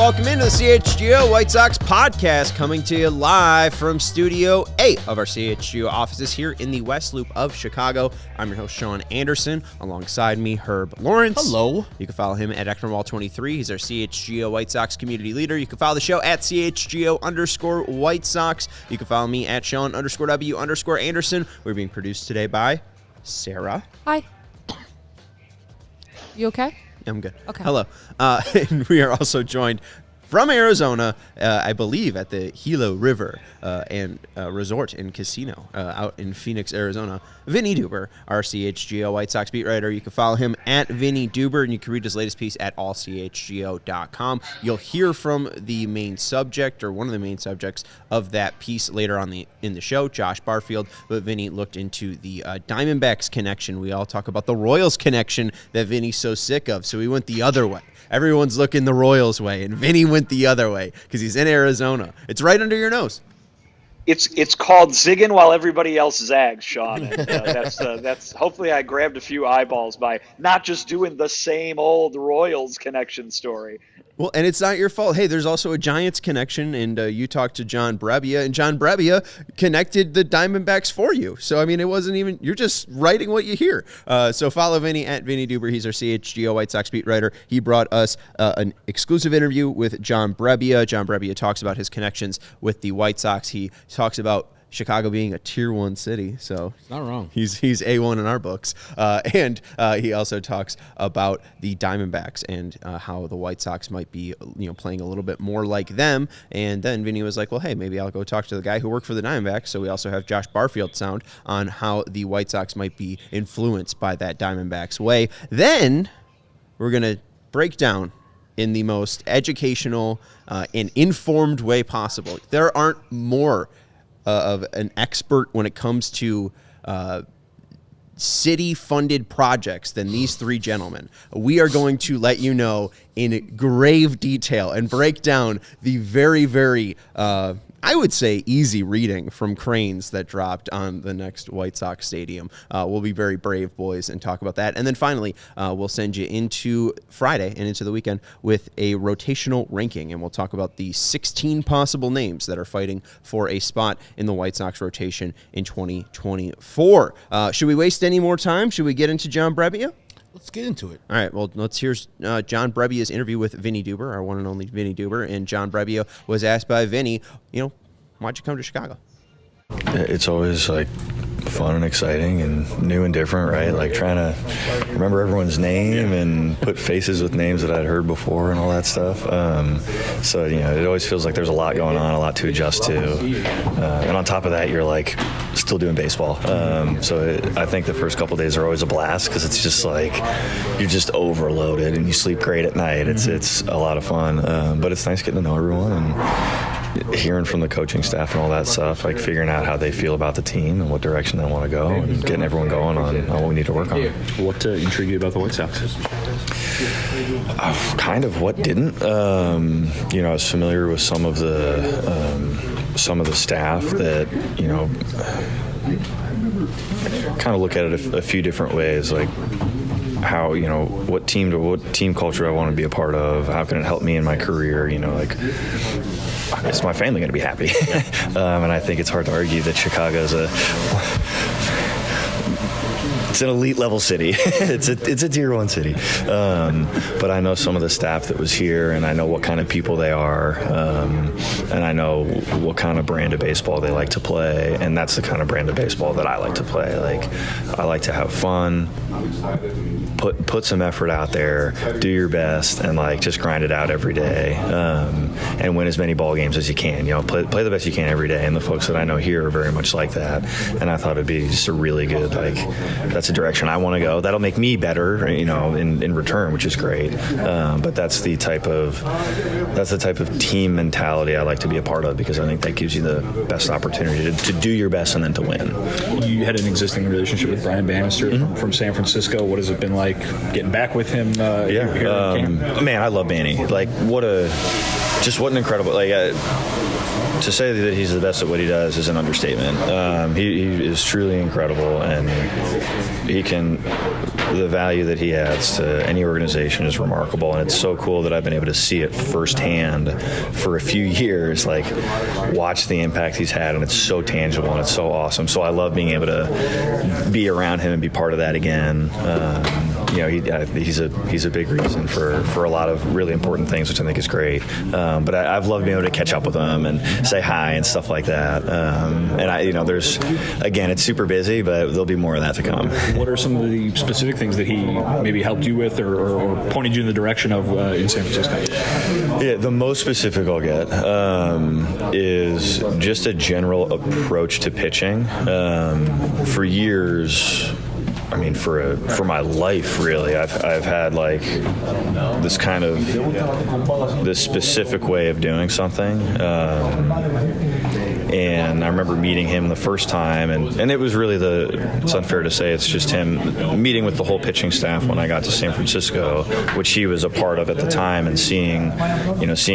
welcome into the CHGO White Sox podcast, coming to you live from Studio A of our CHGO offices here in the West Loop of Chicago. I'm your host, Sean Anderson. Alongside me, Herb Lawrence. Hello. You can follow him at Ekronwall23. He's our CHGO White Sox community leader. You can follow the show at CHGO_White Sox. You can follow me at Sean_W_Anderson. We're being produced today by Sarah. Hi. You okay? I'm good. Okay. Hello. And we are also joined from Arizona, I believe, at the Gila River and Resort and Casino out in Phoenix, Arizona. Vinnie Duber, our CHGO White Sox beat writer. You can follow him at Vinnie Duber, and you can read his latest piece at allchgo.com. You'll hear from the main subject, or one of the main subjects of that piece later on in the show, Josh Barfield. But Vinnie looked into the Diamondbacks connection. We all talk about the Royals connection that Vinnie's so sick of, so we went the other way. Everyone's looking the Royals way, and Vinnie went the other way because he's in Arizona. It's right under your nose. It's called zigging while everybody else zags, Sean. And that's hopefully I grabbed a few eyeballs by not just doing the same old Royals connection story. Well, and it's not your fault. Hey, there's also a Giants connection, and you talked to John Brebbia, and John Brebbia connected the Diamondbacks for you. So, I mean, it wasn't even, you're just writing what you hear. So follow Vinnie at Vinnie Duber. He's our CHGO White Sox beat writer. He brought us an exclusive interview with John Brebbia. John Brebbia talks about his connections with the White Sox. He talks about Chicago being a tier 1 city, so not wrong. He's A1 in our books, and he also talks about the Diamondbacks and how the White Sox might be, playing a little bit more like them. And then Vinny was like, "Well, hey, maybe I'll go talk to the guy who worked for the Diamondbacks." So we also have Josh Barfield sound on how the White Sox might be influenced by that Diamondbacks way. Then we're gonna break down in the most educational and informed way possible. There aren't more of an expert when it comes to city-funded projects than these three gentlemen. We are going to let you know in grave detail and break down the very, very, I would say, easy reading from Cranes that dropped on the next White Sox stadium. We'll be very brave boys and talk about that. And then finally, we'll send you into Friday and into the weekend with a rotational ranking, and we'll talk about the 16 possible names that are fighting for a spot in the White Sox rotation in 2024. Should we waste any more time? Should we get into John Brebbia? Let's get into it. All right, well, let's hear John Brebbia's interview with Vinnie Duber, our one and only Vinnie Duber. And John Brebbia was asked by Vinnie, why'd you come to Chicago? It's always like fun and exciting and new and different, right? Like trying to remember everyone's name and put faces with names that I'd heard before and all that stuff. So, it always feels like there's a lot going on, a lot to adjust to. And on top of that, you're like still doing baseball. I think the first couple of days are always a blast because it's just like you're just overloaded and you sleep great at night. It's a lot of fun. But it's nice getting to know everyone and hearing from the coaching staff and all that stuff, like figuring out how they feel about the team and what direction they want to go and getting everyone going on what we need to work on. What intrigued you about the White Sox? Kind of what didn't. I was familiar with some of the staff that, kind of look at it a few different ways, like how, what team culture I want to be a part of, how can it help me in my career, is my family going to be happy? And I think it's hard to argue that Chicago's it's an elite level city. It's a tier 1 city. But I know some of the staff that was here, and I know what kind of people they are, and I know what kind of brand of baseball they like to play, and that's the kind of brand of baseball that I like to play. Like, I like to have fun, put some effort out there, do your best, and just grind it out every day, and win as many ball games as you can. Play the best you can every day. And the folks that I know here are very much like that. And I thought it'd be just a really good, that's a direction I want to go. That'll make me better, in return, which is great. But that's the type of team mentality I like to be a part of, because I think that gives you the best opportunity to do your best and then to win. You had an existing relationship with Brian Bannister from San Francisco. What has it been like getting back with him here in camp? Man, I love Banny. What an incredible, to say that he's the best at what he does is an understatement. He is truly incredible, and he can the value that he adds to any organization is remarkable, and it's so cool that I've been able to see it firsthand for a few years, like watch the impact he's had, and it's so tangible and it's so awesome. So I love being able to be around him and be part of that again. He's a big reason for a lot of really important things, which I think is great. But I've loved being able to catch up with him and say hi and stuff like that. There's, again, it's super busy, but there'll be more of that to come. What are some of the specific things that he maybe helped you with or pointed you in the direction of in San Francisco? Yeah, the most specific I'll get is just a general approach to pitching. For years, I mean, for my life, really, I've had like this kind of this specific way of doing something. And I remember meeting him the first time, and it was really it's unfair to say it's just him meeting with the whole pitching staff when I got to San Francisco, which he was a part of at the time, and seeing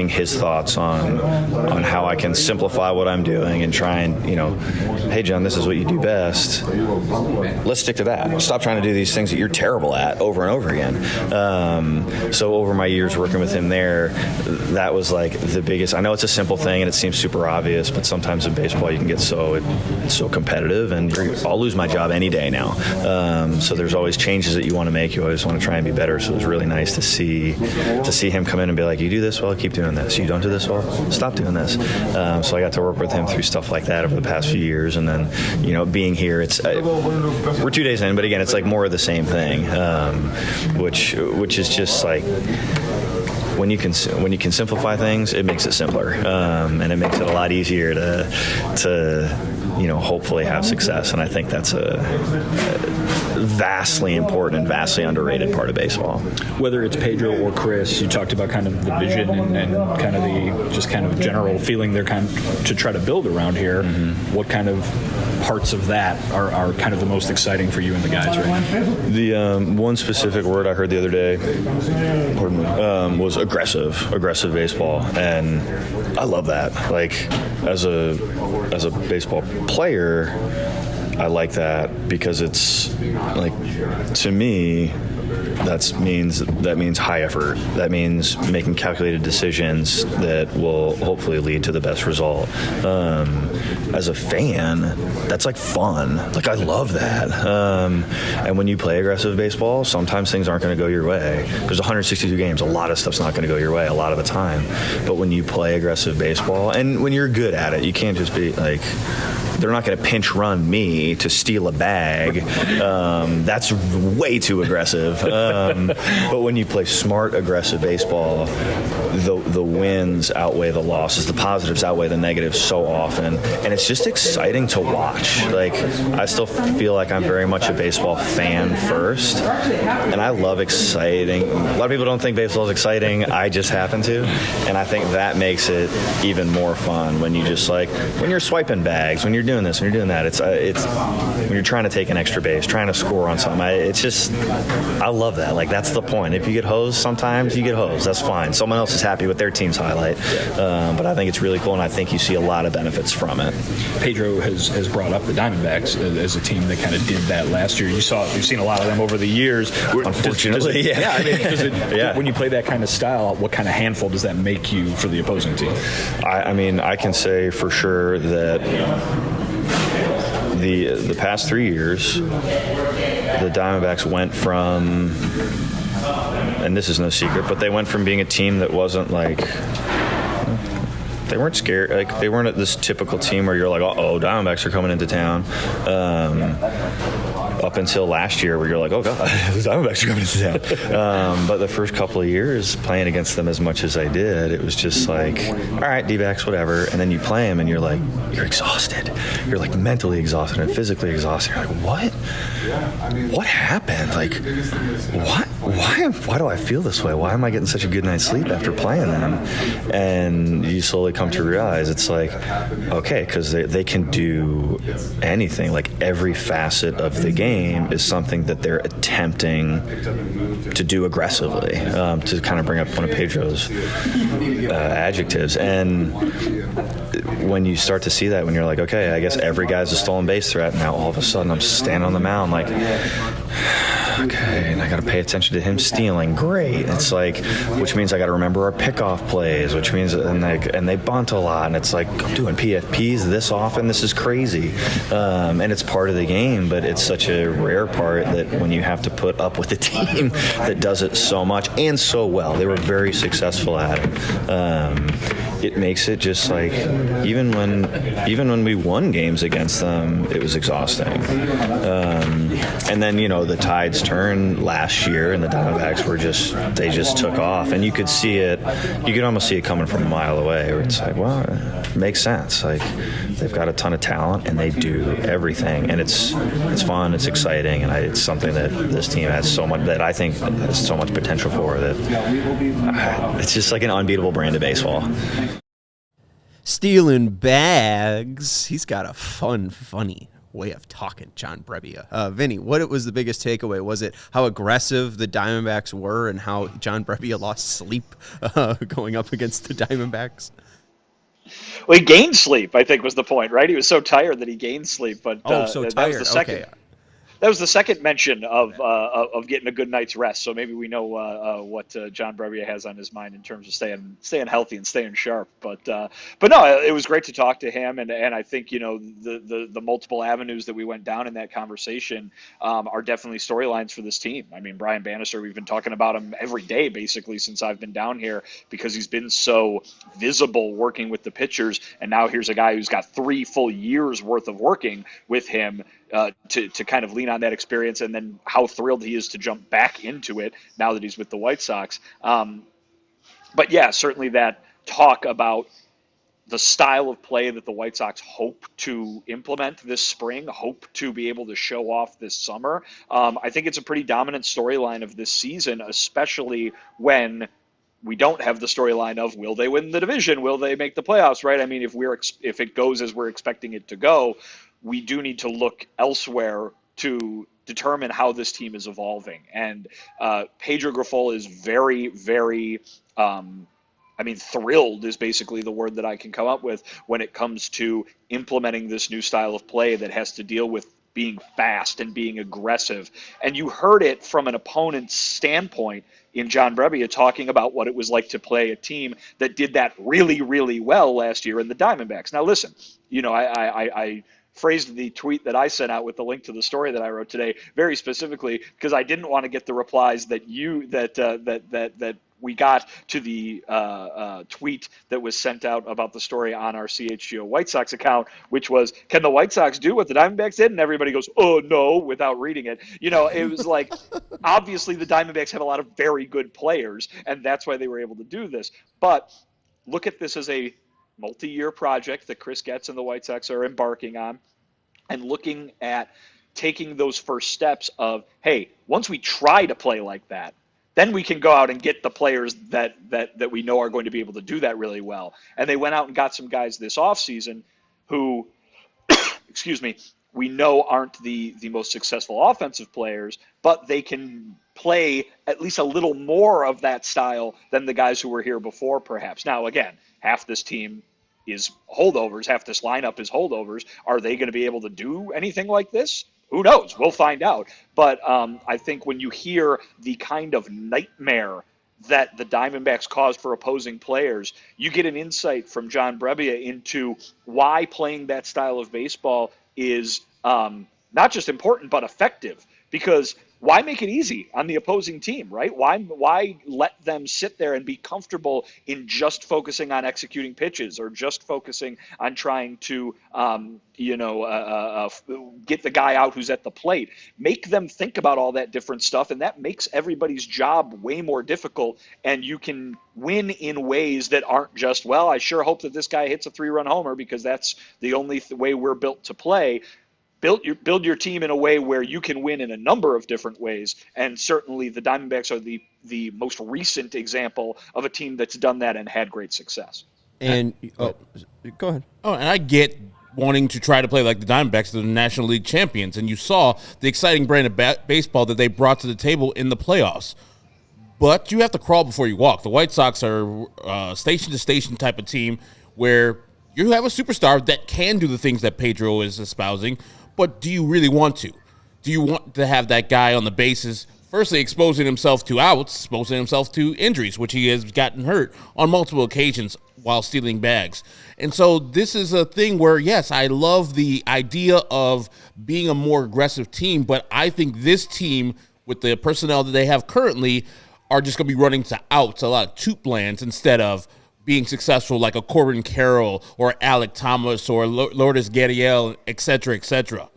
his thoughts on how I can simplify what I'm doing and try and, hey, John, this is what you do best. Let's stick to that. Stop trying to do these things that you're terrible at over and over again. So over my years working with him there, that was like the biggest. I know it's a simple thing and it seems super obvious, but sometimes in baseball you can get it's so competitive, and I'll lose my job any day now. So there's always changes that you want to make. You always want to try and be better. So it was really nice to see him come in and be like, you do this well, keep doing this. You don't do this well, stop doing this. So I got to work with him through stuff like that over the past few years, and then being here, we're 2 days in, but again, it's like more of the same thing, which is just like, when you can simplify things, it makes it simpler, and it makes it a lot easier to hopefully have success. And I think that's a vastly important and vastly underrated part of baseball. Whether it's Pedro or Chris, you talked about kind of the vision and kind of the just kind of general feeling they're kind of to try to build around here. Mm-hmm. What kind of parts of that are kind of the most exciting for you and the guys right now? The one specific word I heard the other day was aggressive baseball, and I love that. Like as a baseball player, I like that because it's like, to me, that means high effort. That means making calculated decisions that will hopefully lead to the best result. As a fan, that's like fun. Like I love that. And when you play aggressive baseball, sometimes things aren't going to go your way. There's 162 games. A lot of stuff's not going to go your way a lot of the time. But when you play aggressive baseball, and when you're good at it, you can't just be like, they're not going to pinch run me to steal a bag. That's way too aggressive. But when you play smart, aggressive baseball, the wins outweigh the losses. The positives outweigh the negatives so often. And it's just exciting to watch. Like, I still feel like I'm very much a baseball fan first. And I love exciting. A lot of people don't think baseball is exciting. I just happen to. And I think that makes it even more fun when you just like, when you're swiping bags, when you're doing this, when you're doing that, it's when you're trying to take an extra base, trying to score on something. I love that. Like, that's the point. If you get hosed, sometimes you get hosed. That's fine. Someone else is happy with their team's highlight. But I think it's really cool, and I think you see a lot of benefits from it. Pedro has brought up the Diamondbacks as a team that kind of did that last year. You've seen a lot of them over the years. Unfortunately, When you play that kind of style, what kind of handful does that make you for the opposing team? I can say for sure that the past 3 years, the Diamondbacks went from, and this is no secret, but they went from being a team that wasn't like, they weren't scared, like they weren't this typical team where you're like, uh-oh, Diamondbacks are coming into town. Up until last year where you're like, oh God, the Diamondbacks are coming into town. But the first couple of years playing against them as much as I did, it was just like, all right, D-backs, whatever. And then you play them and you're like, you're exhausted. You're like mentally exhausted and physically exhausted. You're like, what happened? Like, why do I feel this way? Why am I getting such a good night's sleep after playing them? And you slowly come to realize it's like, okay, because they can do anything. Like every facet of the game is something that they're attempting to do aggressively, to kind of bring up one of Pedro's adjectives. And when you start to see that, when you're like, okay, I guess every guy's a stolen base threat, now all of a sudden I'm standing on the mound like, okay, and I got to pay attention to him stealing. Great. It's like, which means I got to remember our pickoff plays, which means, and they bunt a lot, and it's like, I'm doing PFPs this often. This is crazy. And it's part of the game, but it's such a rare part that when you have to put up with a team that does it so much and so well, they were very successful at it. It makes it just like, even when we won games against them, it was exhausting. And then, the tides turned last year, and the Diamondbacks they just took off, and you could see it. You could almost see it coming from a mile away, where it's like, well, it makes sense. Like, they've got a ton of talent, and they do everything, and it's fun, it's exciting, and it's something that this team has so much, that I think has so much potential for, that it's just like an unbeatable brand of baseball. Stealing bags. He's got a funny way of talking, John Brebbia. Vinny, what was the biggest takeaway? Was it how aggressive the Diamondbacks were and how John Brebbia lost sleep going up against the Diamondbacks? Well, he gained sleep, I think was the point, right? He was so tired that he gained sleep. But tired. That was the second. Okay. That was the second mention of getting a good night's rest. So maybe we know what John Brebbia has on his mind in terms of staying healthy and staying sharp. But no, it was great to talk to him, and I think the multiple avenues that we went down in that conversation are definitely storylines for this team. I mean, Brian Bannister, we've been talking about him every day basically since I've been down here, because he's been so visible working with the pitchers, and now here's a guy who's got 3 full years worth of working with him. To kind of lean on that experience, and then how thrilled he is to jump back into it now that he's with the White Sox. But yeah, certainly that talk about the style of play that the White Sox hope to implement this spring, hope to be able to show off this summer. I think it's a pretty dominant storyline of this season, especially when we don't have the storyline of, will they win the division? Will they make the playoffs, right? I mean, if it goes as we're expecting it to go, we do need to look elsewhere to determine how this team is evolving. And Pedro Grifol is very, very, thrilled is basically the word that I can come up with when it comes to implementing this new style of play that has to deal with being fast and being aggressive. And you heard it from an opponent's standpoint in John Brebbia talking about what it was like to play a team that did that really, really well last year in the Diamondbacks. Now, listen, I phrased the tweet that I sent out with the link to the story that I wrote today very specifically because I didn't want to get the replies that we got to the tweet that was sent out about the story on our CHGO White Sox account, which was, can the White Sox do what the Diamondbacks did? And everybody goes, oh, no, without reading it. It was like, obviously the Diamondbacks have a lot of very good players, and that's why they were able to do this. But look at this as a multi-year project that Chris Getz and the White Sox are embarking on, and looking at taking those first steps of, hey, once we try to play like that, then we can go out and get the players that we know are going to be able to do that really well. And they went out and got some guys this offseason who, excuse me, we know aren't the most successful offensive players, but they can play at least a little more of that style than the guys who were here before, perhaps. Now, again, half this team is holdovers, half this lineup is holdovers. Are they going to be able to do anything like this? Who knows? We'll find out. But I think when you hear the kind of nightmare that the Diamondbacks caused for opposing players, you get an insight from John Brebbia into why playing that style of baseball is not just important, but effective. Because why make it easy on the opposing team, right? Why let them sit there and be comfortable in just focusing on executing pitches or just focusing on trying to, get the guy out who's at the plate? Make them think about all that different stuff, and that makes everybody's job way more difficult, and you can win in ways that aren't just, well, I sure hope that this guy hits a 3-run homer because that's the only way we're built to play. Build your team in a way where you can win in a number of different ways, and certainly the Diamondbacks are the most recent example of a team that's done that and had great success. And go ahead. Oh, and I get wanting to try to play like the Diamondbacks, the National League champions, and you saw the exciting brand of baseball that they brought to the table in the playoffs. But you have to crawl before you walk. The White Sox are a station-to-station type of team where you have a superstar that can do the things that Pedro is espousing, but do you really want to? do you want to have that guy on the bases, firstly exposing himself to outs, exposing himself to injuries, which he has gotten hurt on multiple occasions while stealing bags. And so this is a thing where, yes, I love the idea of being a more aggressive team, but I think this team, with the personnel that they have currently, are just going to be running to outs, a lot of toot lands, instead of being successful like a Corbin Carroll or Alec Thomas or Lourdes Gurriel, et cetera, et cetera.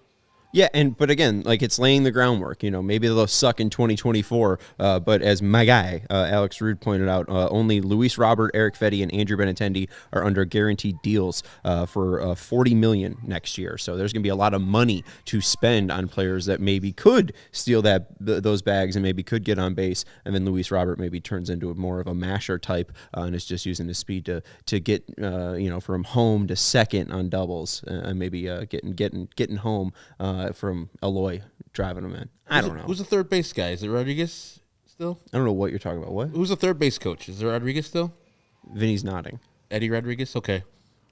Yeah, but again, like, it's laying the groundwork. Maybe they'll suck in 2024, but as my guy, Alex Rude, pointed out, only Luis Robert, Eric Fetty, and Andrew Benintendi are under guaranteed deals for $40 million next year. So there's going to be a lot of money to spend on players that maybe could steal those bags and maybe could get on base, and then Luis Robert maybe turns into more of a masher type and is just using his speed to get from home to second on doubles and maybe getting home. From Eloy driving him in. I don't know. Who's the third base guy? Is it Rodriguez still? I don't know what you're talking about. What? Who's the third base coach? Is it Rodriguez still? Vinny's nodding. Eddie Rodriguez? Okay.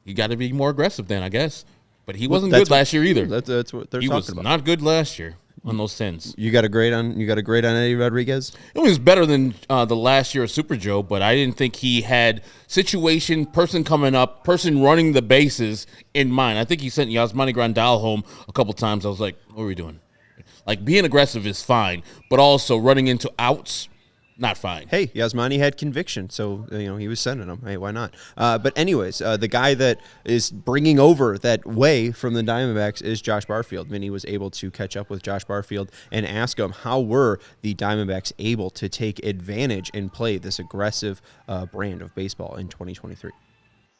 You got to be more aggressive then, I guess. But he wasn't good last year either. That's what they're talking about. He was not good last year on those 10s. You got a grade on Eddie Rodriguez? It was better than the last year of Super Joe, but I didn't think he had situation, person coming up, person running the bases in mind. I think he sent Yasmani Grandal home a couple times. I was like, what are we doing? Like, being aggressive is fine, but also running into outs, not fine. Hey, Yasmani had conviction, so he was sending them. Hey, why not? But anyways, the guy that is bringing over that way from the Diamondbacks is Josh Barfield. Vinny was able to catch up with Josh Barfield and ask him how were the Diamondbacks able to take advantage and play this aggressive brand of baseball in 2023.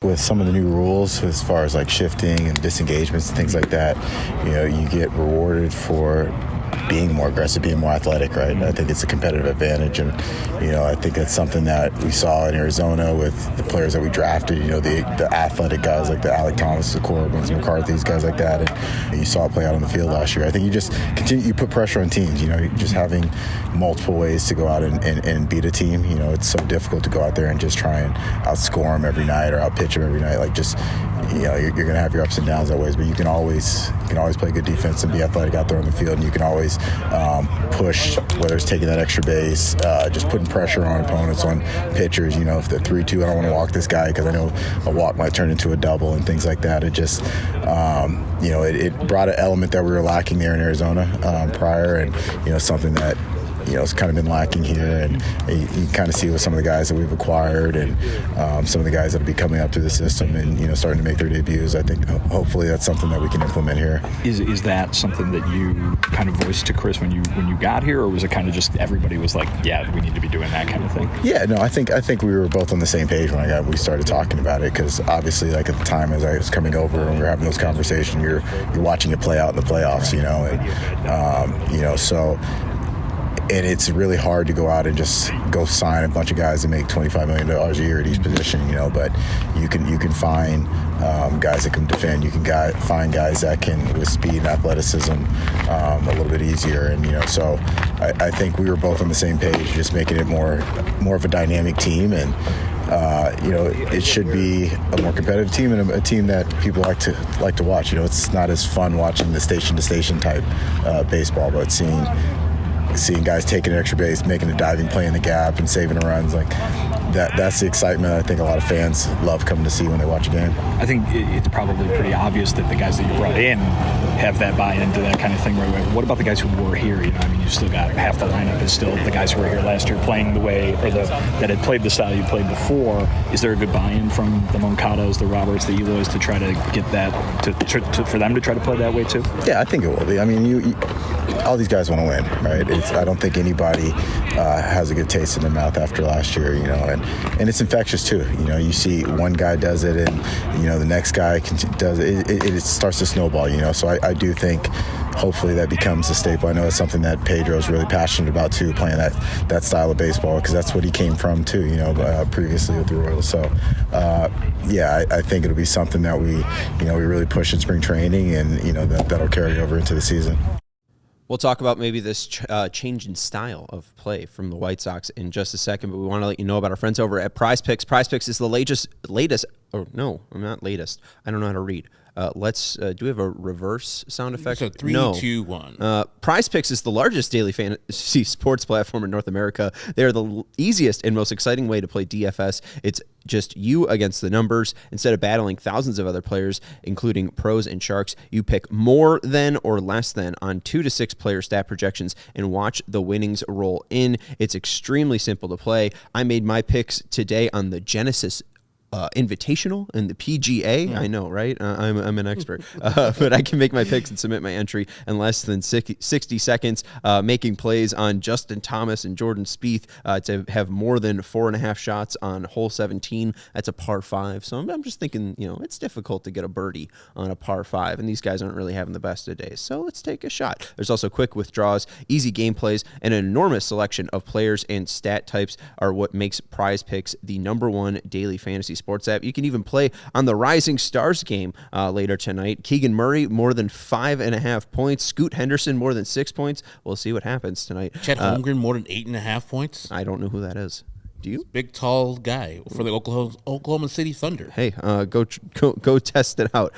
With some of the new rules as far as like shifting and disengagements and things like that, you get rewarded for being more aggressive, being more athletic, right? I think it's a competitive advantage, and I think that's something that we saw in Arizona with the players that we drafted. The athletic guys like the Alec Thomas, the Corbins, McCarthy's, guys like that, and you saw it play out on the field last year. I think you just continue, you put pressure on teams. Just having multiple ways to go out and beat a team. It's so difficult to go out there and just try and outscore them every night or outpitch them every night. Like, just you're going to have your ups and downs that ways, but you can always play good defense and be athletic out there on the field, and you can always push, whether it's taking that extra base, just putting pressure on opponents, on pitchers. If they're 3-2, I don't want to walk this guy because I know a walk might turn into a double and things like that. It just, it brought an element that we were lacking there in Arizona prior, and something that it's kind of been lacking here, and you kind of see with some of the guys that we've acquired and some of the guys that will be coming up through the system and starting to make their debuts. I think hopefully that's something that we can implement here. Is that something that you kind of voiced to Chris when you got here, or was it kind of just everybody was like, yeah, we need to be doing that kind of thing? Yeah, no, I think we were both on the same page when we started talking about it, because obviously, like, at the time as I was coming over and we were having those conversations, you're watching it play out in the playoffs, so. And it's really hard to go out and just go sign a bunch of guys and make $25 million a year at each position, but you can find guys that can defend. You can find guys that can, with speed and athleticism, a little bit easier. And, so I think we were both on the same page, just making it more of a dynamic team. And, it should be a more competitive team and a team that people like to watch. It's not as fun watching the station-to-station type baseball, but seeing guys taking an extra base, making a diving play in the gap and saving runs, like that's the excitement I think a lot of fans love coming to see when they watch a game. I think it's probably pretty obvious that the guys that you brought in have that buy-in to that kind of thing. What about the guys who were here? You've still got half the lineup is still the guys who were here last year playing the way, or that had played the style you played before. Is there a good buy-in from the Moncados, the Roberts, the Eloys to try to get that for them to try to play that way too? Yeah, I think it will be. You all these guys want to win, right? I don't think anybody has a good taste in their mouth after last year, and it's infectious too. You see one guy does it, and the next guy does it. It starts to snowball. So I do think hopefully that becomes a staple. I know it's something that Pedro's really passionate about too, playing that style of baseball, because that's what he came from too, previously with the Royals. So I think it'll be something that we really push in spring training, and that'll carry over into the season. We'll talk about maybe this change in style of play from the White Sox in just a second, but we want to let you know about our friends over at Prize Picks. Prize Picks is the latest. Oh, no, I'm not latest. I don't know how to read. Let's do we have a reverse sound effect? So 3, no. 2, 1. Prize Picks is the largest daily fantasy sports platform in North America. They are the easiest and most exciting way to play DFS. It's just you against the numbers. Instead of battling thousands of other players, including pros and sharks, you pick more than or less than on 2 to 6 player stat projections and watch the winnings roll in. It's extremely simple to play. I made my picks today on the Genesis Invitational and the PGA. I know, right? I'm an expert, but I can make my picks and submit my entry in less than 60 seconds, making plays on Justin Thomas and Jordan Spieth to have more than 4.5 shots on hole 17. That's a par 5. So I'm just thinking, it's difficult to get a birdie on a par 5, and these guys aren't really having the best of days. So let's take a shot. There's also quick withdrawals, easy game plays, and an enormous selection of players and stat types are what makes Prize Picks the #1 daily fantasy sports app. You can even play on the Rising Stars game later tonight. Keegan Murray, more than 5.5 points. Scoot Henderson, more than 6 points. We'll see what happens tonight. Chet Holmgren, more than 8.5 points. I don't know who that is. Do you? Big, tall guy for the Oklahoma City Thunder. Hey, go test it out.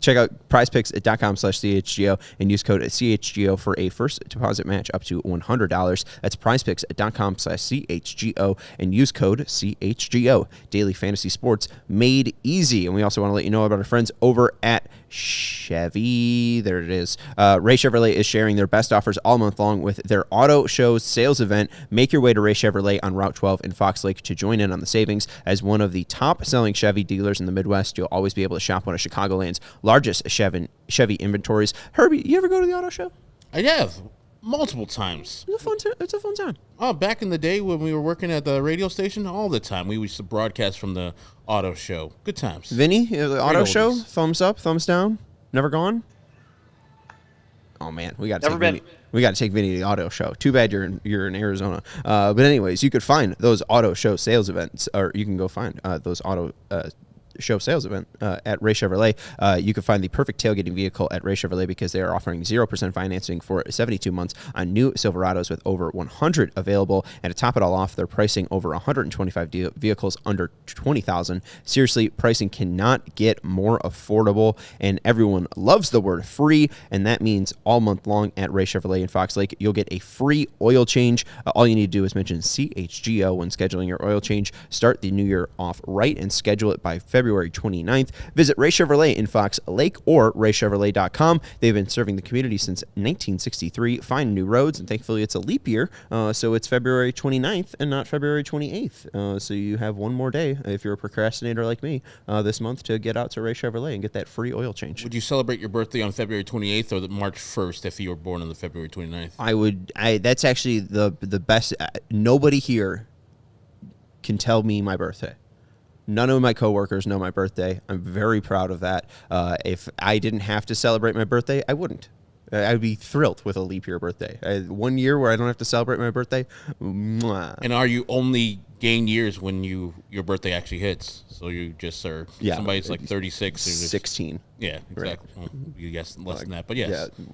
Check out prizepicks.com/CHGO and use code CHGO for a first deposit match up to $100. That's prizepicks.com/CHGO and use code CHGO. Daily fantasy sports made easy. And we also want to let you know about our friends over at Chevy. There it is. Ray Chevrolet is sharing their best offers all month long with their auto show sales event. Make your way to Ray Chevrolet on Route 12 in Fox Lake to join in on the savings. As one of the top selling Chevy dealers in the Midwest, you'll always be able to shop one of Chicagoland's largest Chevy inventories. Herbie, you ever go to the auto show? I have multiple times. It's a fun time. Oh, back in the day when we were working at the radio station, all the time we used to broadcast from the auto show. Good times. Vinny, the auto show, oldies. thumbs up, thumbs down. Never gone? Oh man, we got to take Vinny. We got to take Vinny to the auto show. Too bad you're in Arizona. But anyways, you could find those auto show sales events, or you can go find those auto show sales event at Ray Chevrolet. You can find the perfect tailgating vehicle at Ray Chevrolet because they are offering 0% financing for 72 months on new Silverados with over 100 available. And to top it all off, they're pricing over 125 vehicles under $20,000. Seriously, pricing cannot get more affordable, and everyone loves the word free, and that means all month long at Ray Chevrolet in Fox Lake, you'll get a free oil change. All you need to do is mention CHGO when scheduling your oil change. Start the new year off right and schedule it by February 29th. Visit Ray Chevrolet in Fox Lake or raychevrolet.com. They've been serving the community since 1963. Find new roads, and thankfully it's a leap year, so it's February 29th and not February 28th. So you have one more day, if you're a procrastinator like me, this month to get out to Ray Chevrolet and get that free oil change. Would you celebrate your birthday on February 28th or the March 1st if you were born on the February 29th? I would. That's actually the best. Nobody here can tell me my birthday. None of my coworkers know my birthday. I'm very proud of that. If I didn't have to celebrate my birthday, I wouldn't. I'd be thrilled with a leap year birthday. 1 year where I don't have to celebrate my birthday. Mwah. And are you only gain years when your birthday actually hits? So you just are somebody's like 36 or 16. Yeah, exactly. Right. Well, you guess less than that, but yes. Yeah.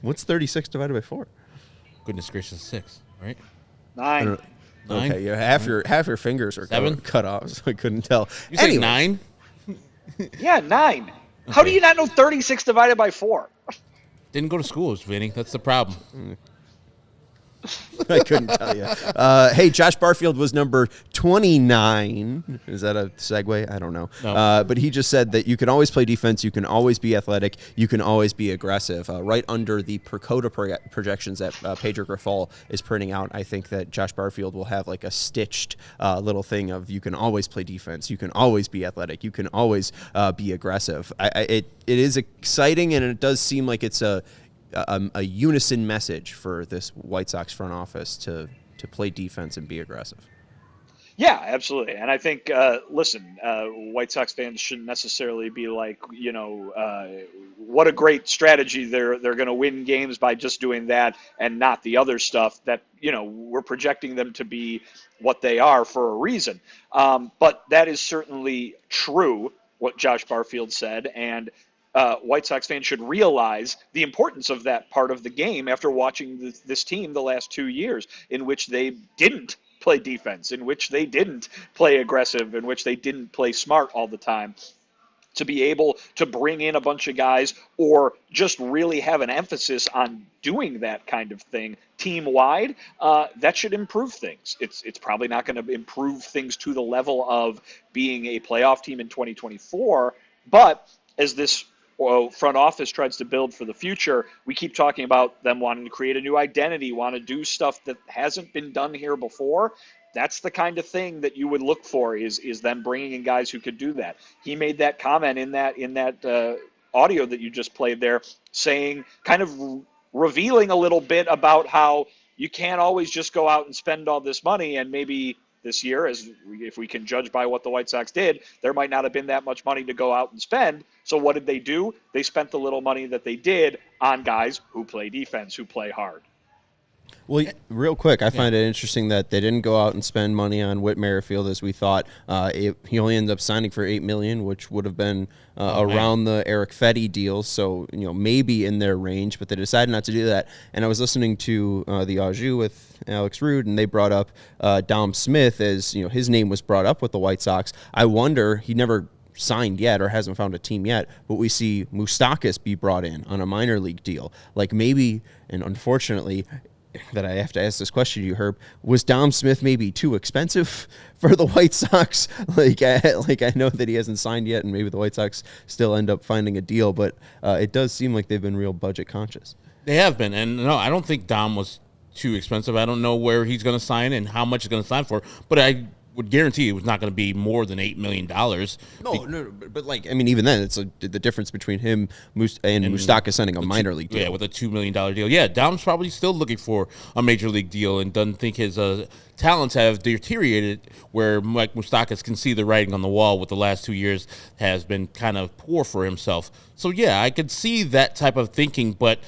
What's 36 divided by 4? Goodness gracious, 6, right? 9. 9? Okay, yeah, half your fingers are 7? cut off, so I couldn't tell. You said Anyways. 9? Yeah, 9. How do you not know 36 divided by 4? Didn't go to school, Vinny. That's the problem. I couldn't tell you. Hey, Josh Barfield was number 29. Is that a segue? I don't know. No. But he just said that you can always play defense, you can always be athletic, you can always be aggressive. Right under the Percoda projections that Pedro Grifol is printing out, I think that Josh Barfield will have like a stitched little thing of you can always play defense, you can always be athletic, you can always be aggressive. It is exciting, and it does seem like it's a unison message for this White Sox front office to play defense and be aggressive. Yeah, absolutely. And I think, listen, White Sox fans shouldn't necessarily be like, what a great strategy. They're going to win games by just doing that and not the other stuff that, we're projecting them to be what they are for a reason. But that is certainly true, what Josh Barfield said. And White Sox fans should realize the importance of that part of the game after watching this team the last 2 years, in which they didn't play defense, in which they didn't play aggressive, in which they didn't play smart all the time. to be able to bring in a bunch of guys or just really have an emphasis on doing that kind of thing team wide, that should improve things. It's probably not going to improve things to the level of being a playoff team in 2024, but as this front office tries to build for the future, we keep talking about them wanting to create a new identity, want to do stuff that hasn't been done here before. That's the kind of thing that you would look for is them bringing in guys who could do that. He made that comment in that audio that you just played there, saying, kind of revealing a little bit about how you can't always just go out and spend all this money, and maybe this year, if we can judge by what the White Sox did, there might not have been that much money to go out and spend. So what did they do? They spent the little money that they did on guys who play defense, who play hard. Well, real quick, I find it interesting that they didn't go out and spend money on Whit Merrifield as we thought. He only ended up signing for $8 million, which would have been around the Eric Fetty deal, so maybe in their range. But they decided not to do that. And I was listening to the Au Jus with Alex Rude, and they brought up Dom Smith as his name was brought up with the White Sox. I wonder, he never signed yet or hasn't found a team yet, but we see Moustakas be brought in on a minor league deal. Like maybe, and unfortunately, that I have to ask this question to you, Herb, was Dom Smith maybe too expensive for the White Sox? I know that he hasn't signed yet, and maybe the White Sox still end up finding a deal, but it does seem like they've been real budget conscious. They have been, and no, I don't think Dom was too expensive. I don't know where he's going to sign and how much he's going to sign for, but I would guarantee it was not going to be more than $8 million. No, but even then, it's the difference between him and Moustakas signing a minor league deal. Yeah, with a $2 million deal. Yeah, Dom's probably still looking for a major league deal and doesn't think his talents have deteriorated, where Mike Moustakas can see the writing on the wall with the last 2 years has been kind of poor for himself. So, yeah, I could see that type of thinking, but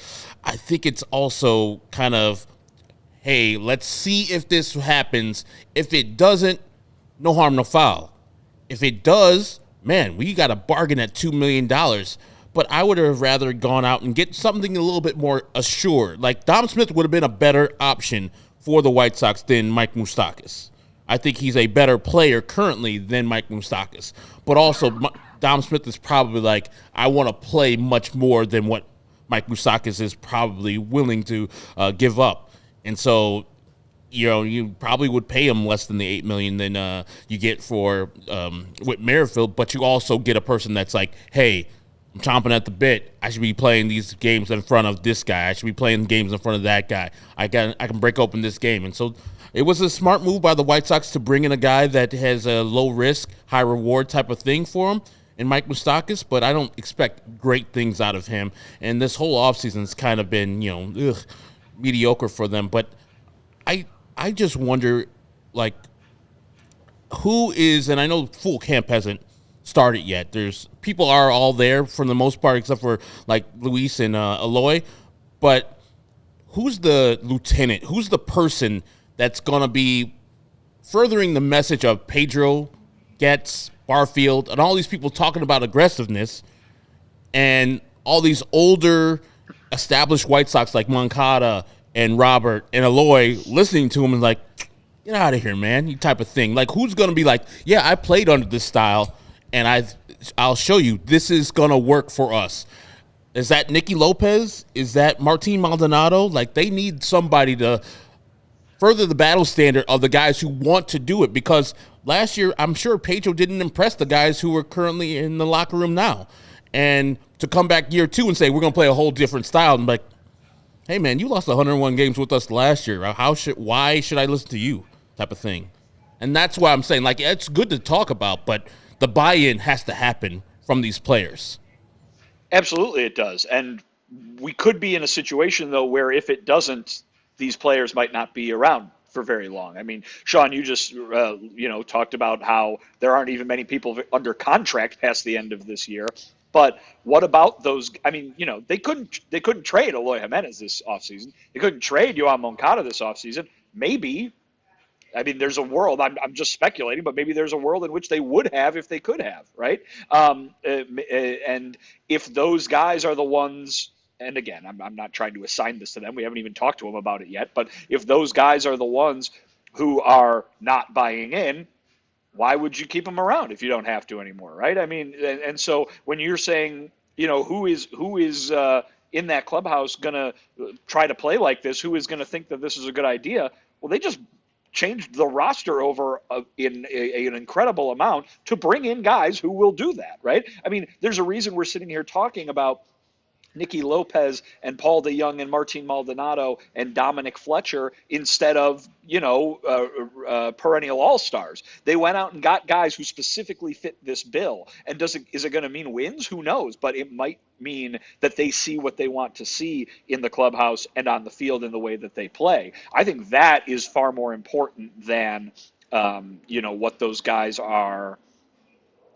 I think it's also kind of, hey, let's see if this happens. If it doesn't, no harm, no foul. If it does, man, we got a bargain at $2 million. But I would have rather gone out and get something a little bit more assured. Like Dom Smith would have been a better option for the White Sox than Mike Moustakas. I think he's a better player currently than Mike Moustakas. But also, Dom Smith is probably like, I want to play much more than what Mike Moustakas is probably willing to give up. And so, you probably would pay him less than the $8 million than you get for Whit Merrifield, but you also get a person that's like, hey, I'm chomping at the bit. I should be playing these games in front of this guy. I should be playing games in front of that guy. I can break open this game. And so it was a smart move by the White Sox to bring in a guy that has a low risk, high reward type of thing for him in Mike Moustakas, but I don't expect great things out of him. And this whole offseason's kind of been, mediocre for them. But I just wonder, like, who is, and I know full camp hasn't started yet. People are all there for the most part, except for like Luis and Eloy. But who's the lieutenant? Who's the person that's going to be furthering the message of Pedro, Getz, Barfield, and all these people talking about aggressiveness, and all these older established White Sox like Moncada and Robert and Eloy listening to him and like, get out of here, man, you type of thing. Like, who's going to be like, yeah, I played under this style, and I'll show you this is going to work for us. Is that Nicky Lopez? Is that Martin Maldonado? Like, they need somebody to further the battle standard of the guys who want to do it, because last year I'm sure Pedro didn't impress the guys who are currently in the locker room now. And to come back year two and say, we're going to play a whole different style, and like, hey, man, you lost 101 games with us last year. Why should I listen to you type of thing? And that's why I'm saying, like, it's good to talk about, but the buy-in has to happen from these players. Absolutely it does. And we could be in a situation, though, where if it doesn't, these players might not be around for very long. I mean, Sean, you just, talked about how there aren't even many people under contract past the end of this year. But what about those? I mean, they couldn't trade Eloy Jimenez this offseason. They couldn't trade Yoan Moncada this offseason. Maybe, I mean, there's a world, I'm just speculating, but maybe there's a world in which they would have if they could have, right? And if those guys are the ones, and again, I'm not trying to assign this to them. We haven't even talked to them about it yet. But if those guys are the ones who are not buying in, why would you keep them around if you don't have to anymore, right? I mean, and so when you're saying, who is in that clubhouse going to try to play like this, who is going to think that this is a good idea? Well, they just changed the roster over in an incredible amount to bring in guys who will do that, right? I mean, there's a reason we're sitting here talking about Nicky Lopez and Paul DeJong and Martin Maldonado and Dominic Fletcher instead of, perennial all-stars. They went out and got guys who specifically fit this bill. And is it going to mean wins? Who knows? But it might mean that they see what they want to see in the clubhouse and on the field in the way that they play. I think that is far more important than, what those guys are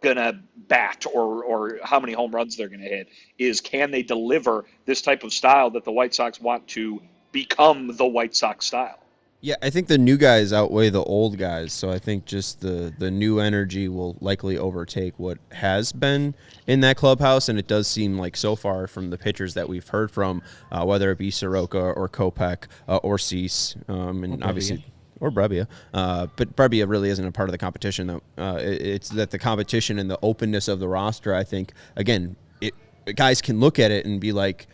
gonna bat or how many home runs they're gonna hit. Is can they deliver this type of style that the White Sox want to become the White Sox style? Yeah, I think the new guys outweigh the old guys, so I think just the new energy will likely overtake what has been in that clubhouse, and it does seem like so far from the pitchers that we've heard from, whether it be Soroka or Kopech or Cease, and obviously or Brebbia, but Brebbia really isn't a part of the competition. Though it's that the competition and the openness of the roster. I think again, guys can look at it and be like,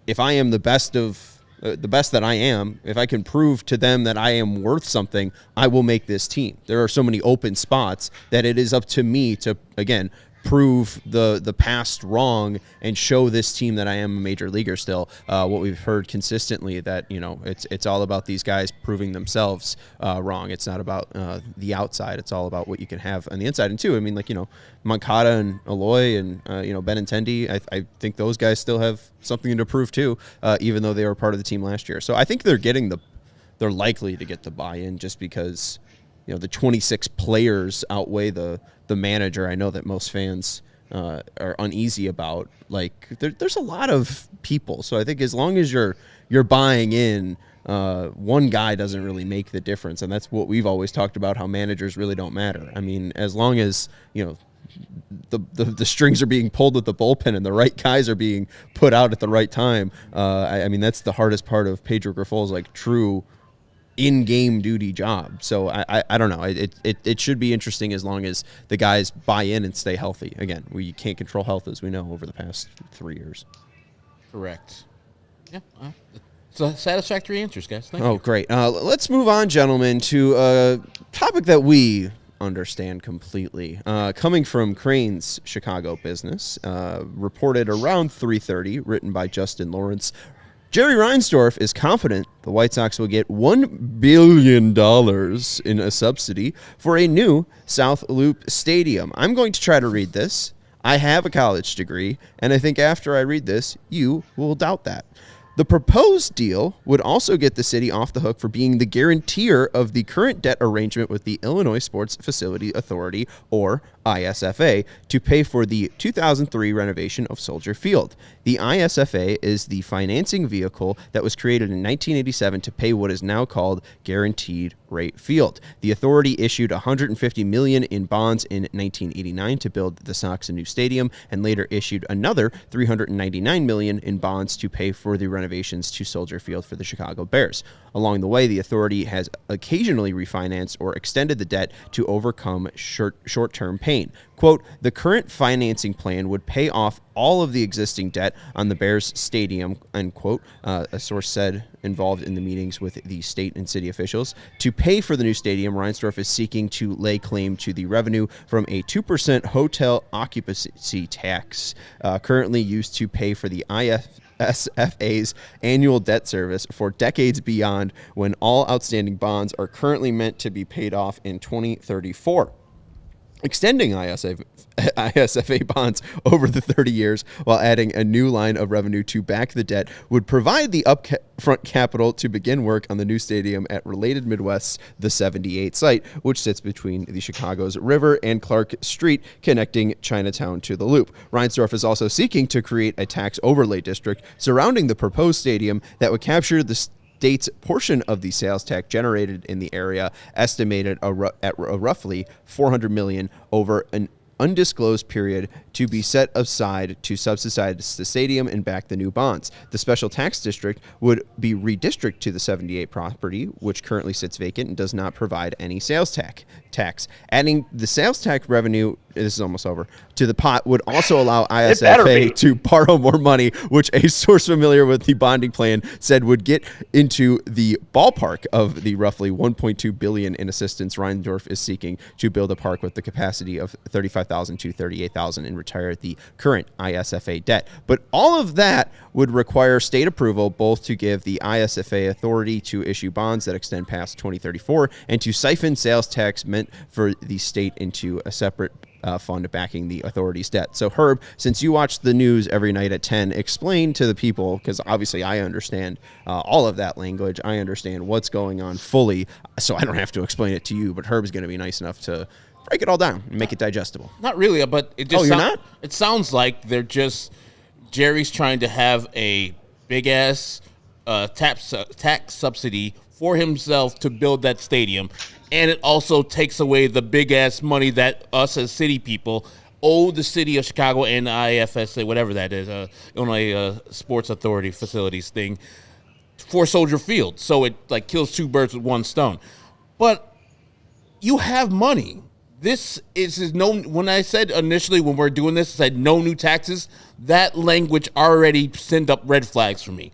if I am the best that I am, if I can prove to them that I am worth something, I will make this team. There are so many open spots that it is up to me to again prove the past wrong and show this team that I am a major leaguer still. What we've heard consistently that, it's all about these guys proving themselves wrong. It's not about the outside. It's all about what you can have on the inside. And too, I mean, Moncada and Eloy and, Benintendi, I think those guys still have something to prove too, even though they were part of the team last year. So I think they're likely to get the buy-in just because, the 26 players outweigh the manager. I know that most fans are uneasy about. There's a lot of people, so I think as long as you're buying in, one guy doesn't really make the difference, and that's what we've always talked about. How managers really don't matter. I mean, as long as the strings are being pulled at the bullpen and the right guys are being put out at the right time. I mean, that's the hardest part of Pedro Grifol's true in-game duty job. So I don't know. It should be interesting as long as the guys buy in and stay healthy. Again, we can't control health, as we know, over the past 3 years. Correct. Yeah. So satisfactory answers, guys. Thank you. Oh, great. Let's move on, gentlemen, to a topic that we understand completely. Coming from Crane's Chicago Business, reported around 3:30, written by Justin Lawrence. Jerry Reinsdorf is confident the White Sox will get $1 billion in a subsidy for a new South Loop Stadium. I'm going to try to read this. I have a college degree, and I think after I read this, you will doubt that. The proposed deal would also get the city off the hook for being the guarantor of the current debt arrangement with the Illinois Sports Facility Authority, or ISFA, to pay for the 2003 renovation of Soldier Field. The ISFA is the financing vehicle that was created in 1987 to pay what is now called Guaranteed Rate Field. The authority issued $150 million in bonds in 1989 to build the Sox a new stadium, and later issued another $399 million in bonds to pay for the renovations to Soldier Field for the Chicago Bears. Along the way, the authority has occasionally refinanced or extended the debt to overcome short-term pain. Quote, the current financing plan would pay off all of the existing debt on the Bears stadium, end quote, a source said involved in the meetings with the state and city officials. To pay for the new stadium, Reinsdorf is seeking to lay claim to the revenue from a 2% hotel occupancy tax currently used to pay for the ISFA's annual debt service for decades beyond, when all outstanding bonds are currently meant to be paid off in 2034. Extending ISFA bonds over the 30 years while adding a new line of revenue to back the debt would provide the upfront capital to begin work on the new stadium at Related Midwest's The 78 site, which sits between the Chicago's River and Clark Street, connecting Chinatown to the Loop. Reinsdorf is also seeking to create a tax overlay district surrounding the proposed stadium that would capture the state's portion of the sales tax generated in the area, estimated at roughly $400 million over an undisclosed period to be set aside to subsidize the stadium and back the new bonds. The special tax district would be redistricted to the 78 property, which currently sits vacant and does not provide any sales tax. Adding the sales tax revenue, this is almost over, to the pot would also allow ISFA to borrow more money, which a source familiar with the bonding plan said would get into the ballpark of the roughly $1.2 billion in assistance Reinsdorf is seeking to build a park with the capacity of 35,000 to 38,000 and retire the current ISFA debt. But all of that would require state approval, both to give the ISFA authority to issue bonds that extend past 2034 and to siphon sales tax meant for the state into a separate fund backing the authority's debt. So Herb, since you watch the news every night at 10, explain to the people, because obviously I understand all of that language. I understand what's going on fully, so I don't have to explain it to you, but Herb's going to be nice enough to break it all down and make it digestible. Not really, but it just you're not? It sounds like they're just Jerry's trying to have a big-ass tax subsidy for himself to build that stadium, and it also takes away the big-ass money that us as city people owe the city of Chicago and IFSA, whatever that is, Illinois Sports Authority facilities thing, for Soldier Field. So it like kills two birds with one stone. But you have money. This is no. When I said initially when we're doing this, I said no new taxes. That language already sent up red flags for me.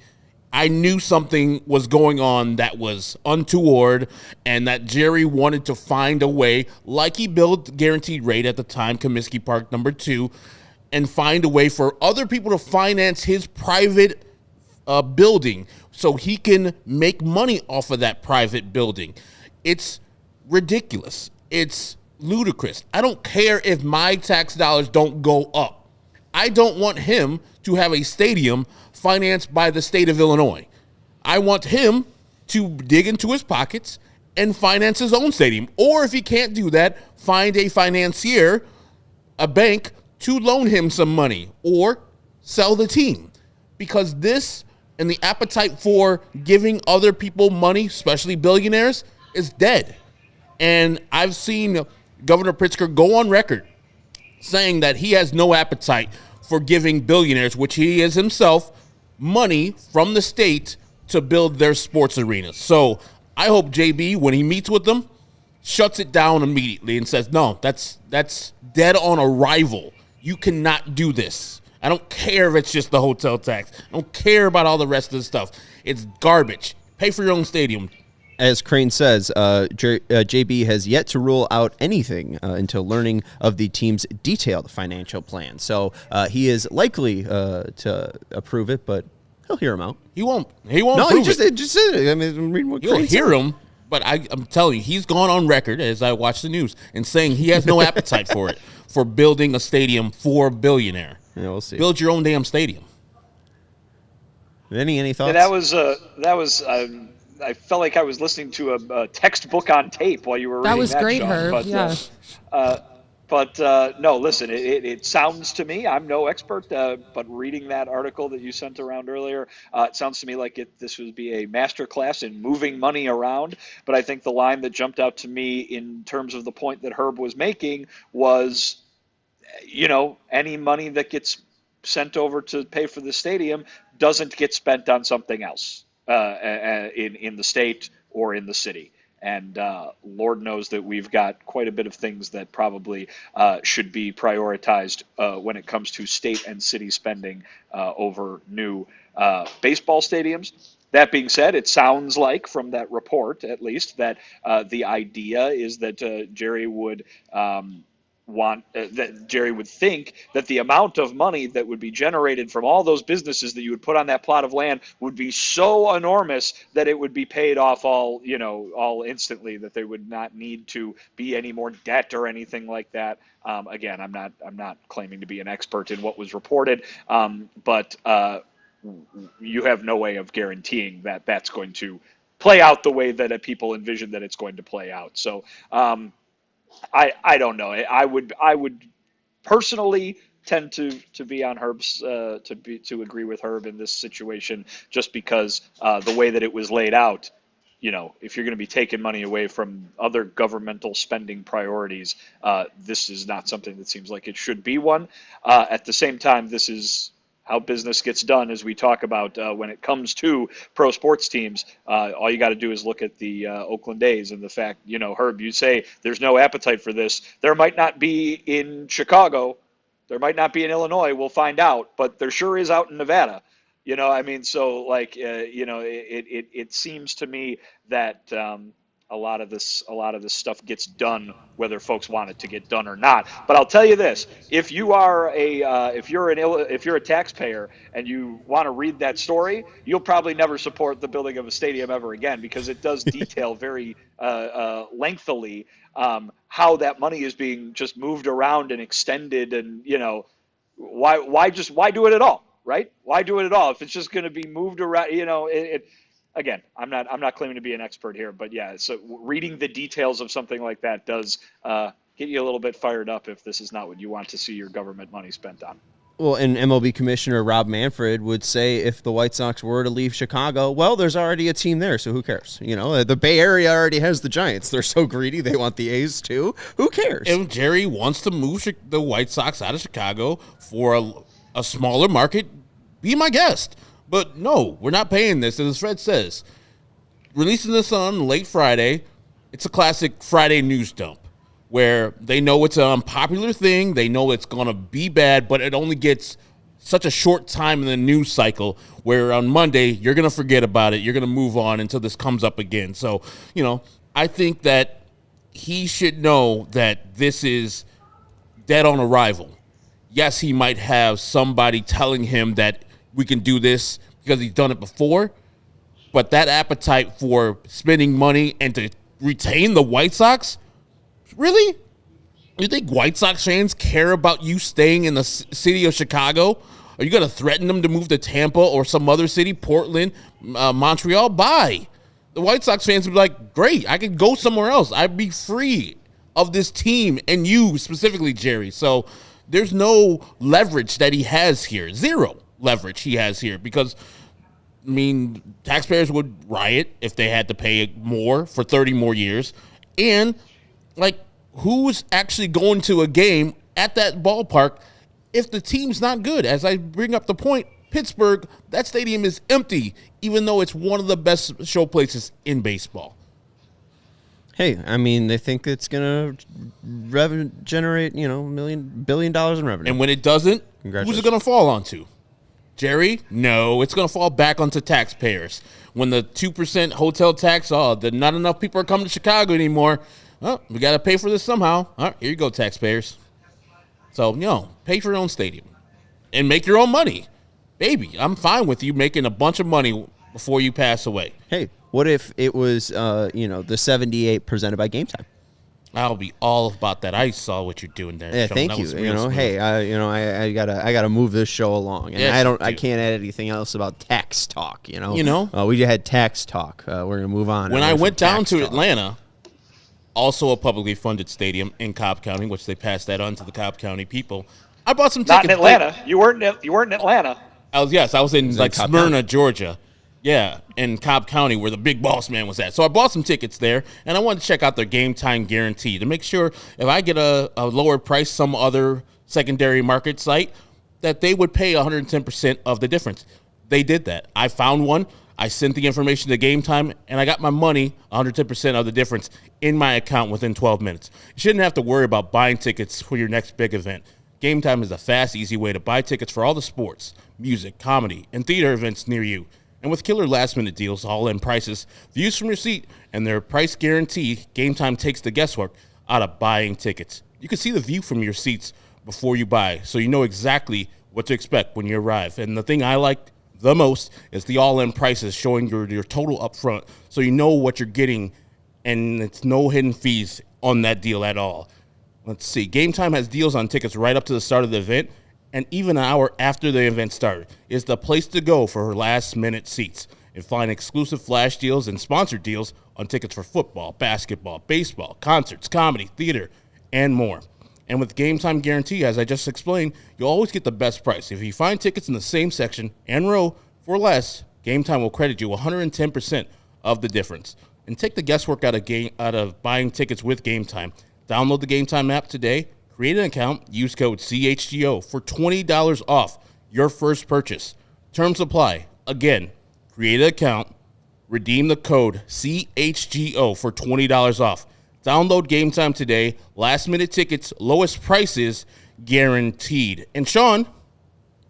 I knew something was going on that was untoward, and that Jerry wanted to find a way, like he built Guaranteed Rate at the time, Comiskey Park #2, and find a way for other people to finance his private building so he can make money off of that private building. It's ridiculous. It's ludicrous. I don't care if my tax dollars don't go up. I don't want him to have a stadium financed by the state of Illinois. I want him to dig into his pockets and finance his own stadium. Or if he can't do that, find a financier, a bank, to loan him some money or sell the team. Because this and the appetite for giving other people money, especially billionaires, is dead. And I've seen Governor Pritzker go on record saying that he has no appetite for giving billionaires, which he is himself, money from the state to build their sports arenas. So I hope JB, when he meets with them, shuts it down immediately and says, no, that's dead on arrival. You cannot do this. I don't care if it's just the hotel tax. I don't care about all the rest of the stuff. It's garbage. Pay for your own stadium. As Crane says, JB has yet to rule out anything until learning of the team's detailed financial plan. So he is likely to approve it, but he'll hear him out. He won't. He won't. No, approve he just said it. I mean, I'm reading what You'll Crane hear said. him, but I'm telling you, he's gone on record as I watch the news and saying he has no appetite for it, for building a stadium for a billionaire. Yeah, we'll see. Build your own damn stadium. Any thoughts? Yeah, that was. I felt like I was listening to a textbook on tape while you were reading that. That was great, Sean. Herb. No, listen, it sounds to me, I'm no expert, but reading that article that you sent around earlier, it sounds to me like this would be a master class in moving money around. But I think the line that jumped out to me in terms of the point that Herb was making was, any money that gets sent over to pay for the stadium doesn't get spent on something else in the state or in the city. And Lord knows that we've got quite a bit of things that probably should be prioritized when it comes to state and city spending over new baseball stadiums. That being said, it sounds like from that report, at least, that the idea is that Jerry would that Jerry would think that the amount of money that would be generated from all those businesses that you would put on that plot of land would be so enormous that it would be paid off all instantly, that there would not need to be any more debt or anything like that. Again, I'm not claiming to be an expert in what was reported, but you have no way of guaranteeing that that's going to play out the way that people envision that it's going to play out. So, I don't know. I would personally tend to be on Herb's to agree with Herb in this situation, just because the way that it was laid out, if you're going to be taking money away from other governmental spending priorities, this is not something that seems like it should be one. At the same time, this is how business gets done, as we talk about when it comes to pro sports teams. All you got to do is look at the Oakland A's and the fact, Herb, you say there's no appetite for this. There might not be in Chicago. There might not be in Illinois. We'll find out. But there sure is out in Nevada. So like, it seems to me that a lot of this stuff gets done whether folks want it to get done or not. But I'll tell you this: if you are if you're a taxpayer and you want to read that story, you'll probably never support the building of a stadium ever again, because it does detail very lengthily how that money is being just moved around and extended, and why do it at all? Right? Why do it at all if it's just going to be moved around? Again, I'm not claiming to be an expert here, but yeah. So reading the details of something like that does get you a little bit fired up if this is not what you want to see your government money spent on. Well, and MLB Commissioner Rob Manfred would say if the White Sox were to leave Chicago, well, there's already a team there, so who cares? The Bay Area already has the Giants. They're so greedy, they want the A's too. Who cares? If Jerry wants to move the White Sox out of Chicago for a smaller market, be my guest. But no, we're not paying this. As Fred says, releasing this on late Friday, it's a classic Friday news dump where they know it's an unpopular thing. They know it's going to be bad, but it only gets such a short time in the news cycle where on Monday you're going to forget about it. You're going to move on until this comes up again. So, I think that he should know that this is dead on arrival. Yes, he might have somebody telling him that we can do this because he's done it before, but that appetite for spending money and to retain the White Sox, really? You think White Sox fans care about you staying in the city of Chicago? Are you going to threaten them to move to Tampa or some other city, Portland, Montreal? Bye. The White Sox fans would be like, great, I could go somewhere else. I'd be free of this team and you specifically, Jerry. So there's no leverage that he has here. Zero leverage he has here because, taxpayers would riot if they had to pay more for 30 more years. And, who's actually going to a game at that ballpark if the team's not good? As I bring up the point, Pittsburgh, that stadium is empty, even though it's one of the best show places in baseball. Hey, they think it's going to generate, $1 billion in revenue. And when it doesn't, who's it going to fall onto? Jerry? No, it's going to fall back onto taxpayers. When the 2% hotel tax, not enough people are coming to Chicago anymore. Oh, we got to pay for this somehow. All right, here you go, taxpayers. So, pay for your own stadium and make your own money. Baby, I'm fine with you making a bunch of money before you pass away. Hey, what if it was, the 78 presented by Game Time? I'll be all about that. I saw what you're doing there. Yeah, Sean. thank That you. was real smooth. Hey, I gotta move this show along, and Yes, I can't add anything else about tax talk. We had tax talk. We're gonna move on. When I went down to Atlanta, also a publicly funded stadium in Cobb County, which they passed that on to the Cobb County people. I bought some tickets. Not in Atlanta. You weren't in Atlanta. I was in Smyrna, County. Georgia. Yeah, in Cobb County where the big boss man was at. So I bought some tickets there, and I wanted to check out their game time guarantee to make sure if I get a lower price some other secondary market site, that they would pay 110% of the difference. They did that. I found one. I sent the information to Game Time, and I got my money, 110% of the difference, in my account within 12 minutes. You shouldn't have to worry about buying tickets for your next big event. Game Time is a fast, easy way to buy tickets for all the sports, music, comedy, and theater events near you. And with killer last-minute deals, all-in prices, views from your seat, and their price guarantee, Game Time takes the guesswork out of buying tickets. You can see the view from your seats before you buy, so you know exactly what to expect when you arrive. And the thing I like the most is the all-in prices showing your total up front, so you know what you're getting, and it's no hidden fees on that deal at all. Let's see. Game Time has deals on tickets right up to the start of the event, and even an hour after the event started. Is the place to go for last-minute seats. And find exclusive flash deals and sponsored deals on tickets for football, basketball, baseball, concerts, comedy, theater, and more. And with Game Time Guarantee, as I just explained, you'll always get the best price. If you find tickets in the same section and row for less, Game Time will credit you 110% of the difference. And take the guesswork out of buying tickets with Game Time. Download the Game Time app today, create an account, use code CHGO for $20 off your first purchase. Terms apply. Again, create an account, redeem the code CHGO for $20 off. Download Game Time today. Last minute tickets, lowest prices guaranteed. And Sean,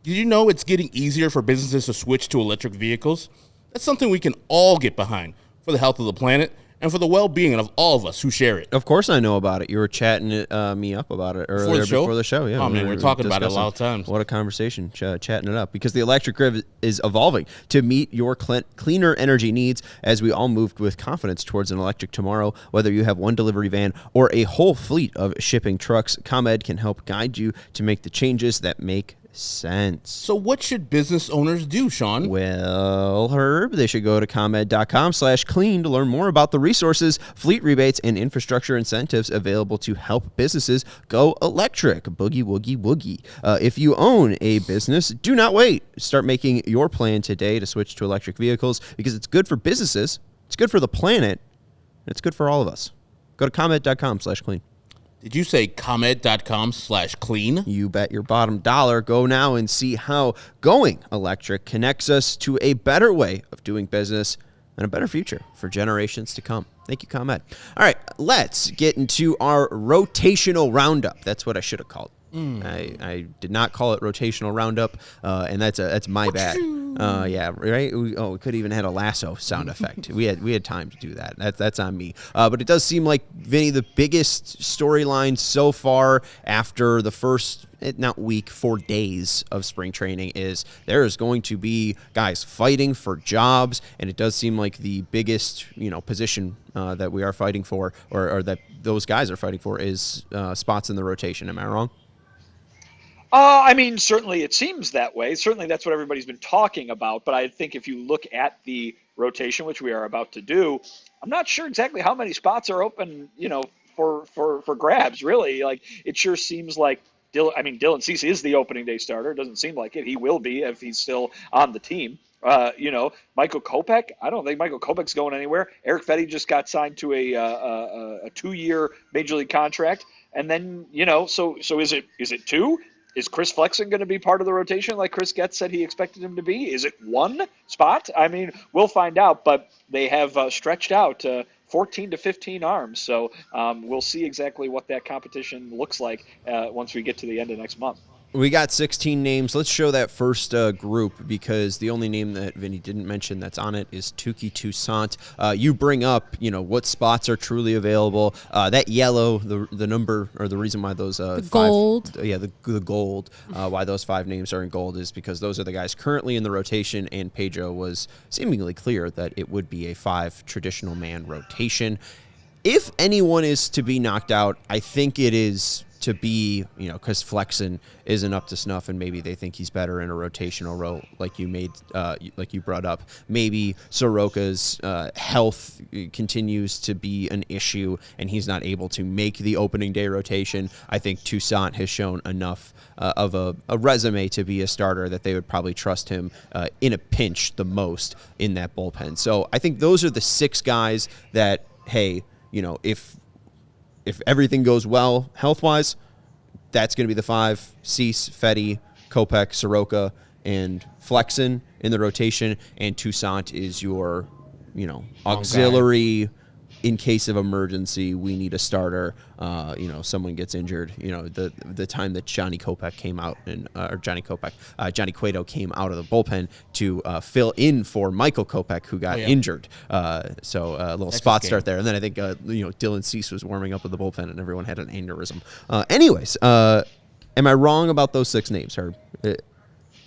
did you know it's getting easier for businesses to switch to electric vehicles? That's something we can all get behind for the health of the planet and for the well-being of all of us who share it. Of course I know about it. You were chatting me up about it earlier before the show. Yeah, oh, man, we're talking about it a lot of times. What a conversation, chatting it up. Because the electric grid is evolving to meet your cleaner energy needs as we all move with confidence towards an electric tomorrow. Whether you have one delivery van or a whole fleet of shipping trucks, ComEd can help guide you to make the changes that make sense. So what should business owners do, Sean? Well, Herb, they should go to ComEd.com/clean to learn more about the resources, fleet rebates, and infrastructure incentives available to help businesses go electric. Boogie, woogie, woogie. If you own a business, do not wait. Start making your plan today to switch to electric vehicles because it's good for businesses, it's good for the planet, and it's good for all of us. Go to ComEd.com/clean. Did you say ComEd.com/clean? You bet your bottom dollar. Go now and see how going electric connects us to a better way of doing business and a better future for generations to come. Thank you, ComEd. All right, let's get into our rotational roundup. That's what I should have called. I did not call it rotational roundup, and that's my bad. Yeah, right. We could even had a lasso sound effect. We had time to do that. That's on me. But it does seem like, Vinny, the biggest storyline so far after the first, not week, 4 days of spring training is there is going to be guys fighting for jobs, and it does seem like the biggest position that we are fighting for, or that those guys are fighting for, is spots in the rotation. Am I wrong? I mean, certainly it seems that way. Certainly that's what everybody's been talking about. But I think if you look at the rotation, which we are about to do, I'm not sure exactly how many spots are open, for grabs, really. Like, it sure seems like Dylan Cease is the opening day starter. It doesn't seem like it. He will be if he's still on the team. Michael Kopech, I don't think Michael Kopech's going anywhere. Eric Fetty just got signed to a 2-year major league contract. And then, so is it 2? Is Chris Flexen going to be part of the rotation like Chris Getz said he expected him to be? Is it 1 spot? I mean, we'll find out, but they have stretched out 14 to 15 arms. So we'll see exactly what that competition looks like once we get to the end of next month. We got 16 names. Let's show that first group, because the only name that Vinny didn't mention that's on it is Touki Toussaint. You bring up, what spots are truly available. That yellow, the number, or the reason why those gold. The gold. Why those 5 names are in gold is because those are the guys currently in the rotation, and Pedro was seemingly clear that it would be a 5 traditional man rotation. If anyone is to be knocked out, I think it is to be, because Flexen isn't up to snuff, and maybe they think he's better in a rotational role, like you brought up. Maybe Soroka's health continues to be an issue, and he's not able to make the opening day rotation. I think Toussaint has shown enough of a resume to be a starter that they would probably trust him in a pinch the most in that bullpen. So I think those are the 6 guys that, hey, if everything goes well health-wise, that's going to be the 5. Cease, Fetty, Kopech, Soroka, and Flexen in the rotation. And Toussaint is your, auxiliary in case of emergency. We need a starter. Someone gets injured. The time that Johnny Kopech came out, Johnny Cueto came out of the bullpen to fill in for Michael Kopech, who got injured. So a little spot start there. And then I think Dylan Cease was warming up with the bullpen, and everyone had an aneurysm. Anyways, am I wrong about those 6 names, Herb?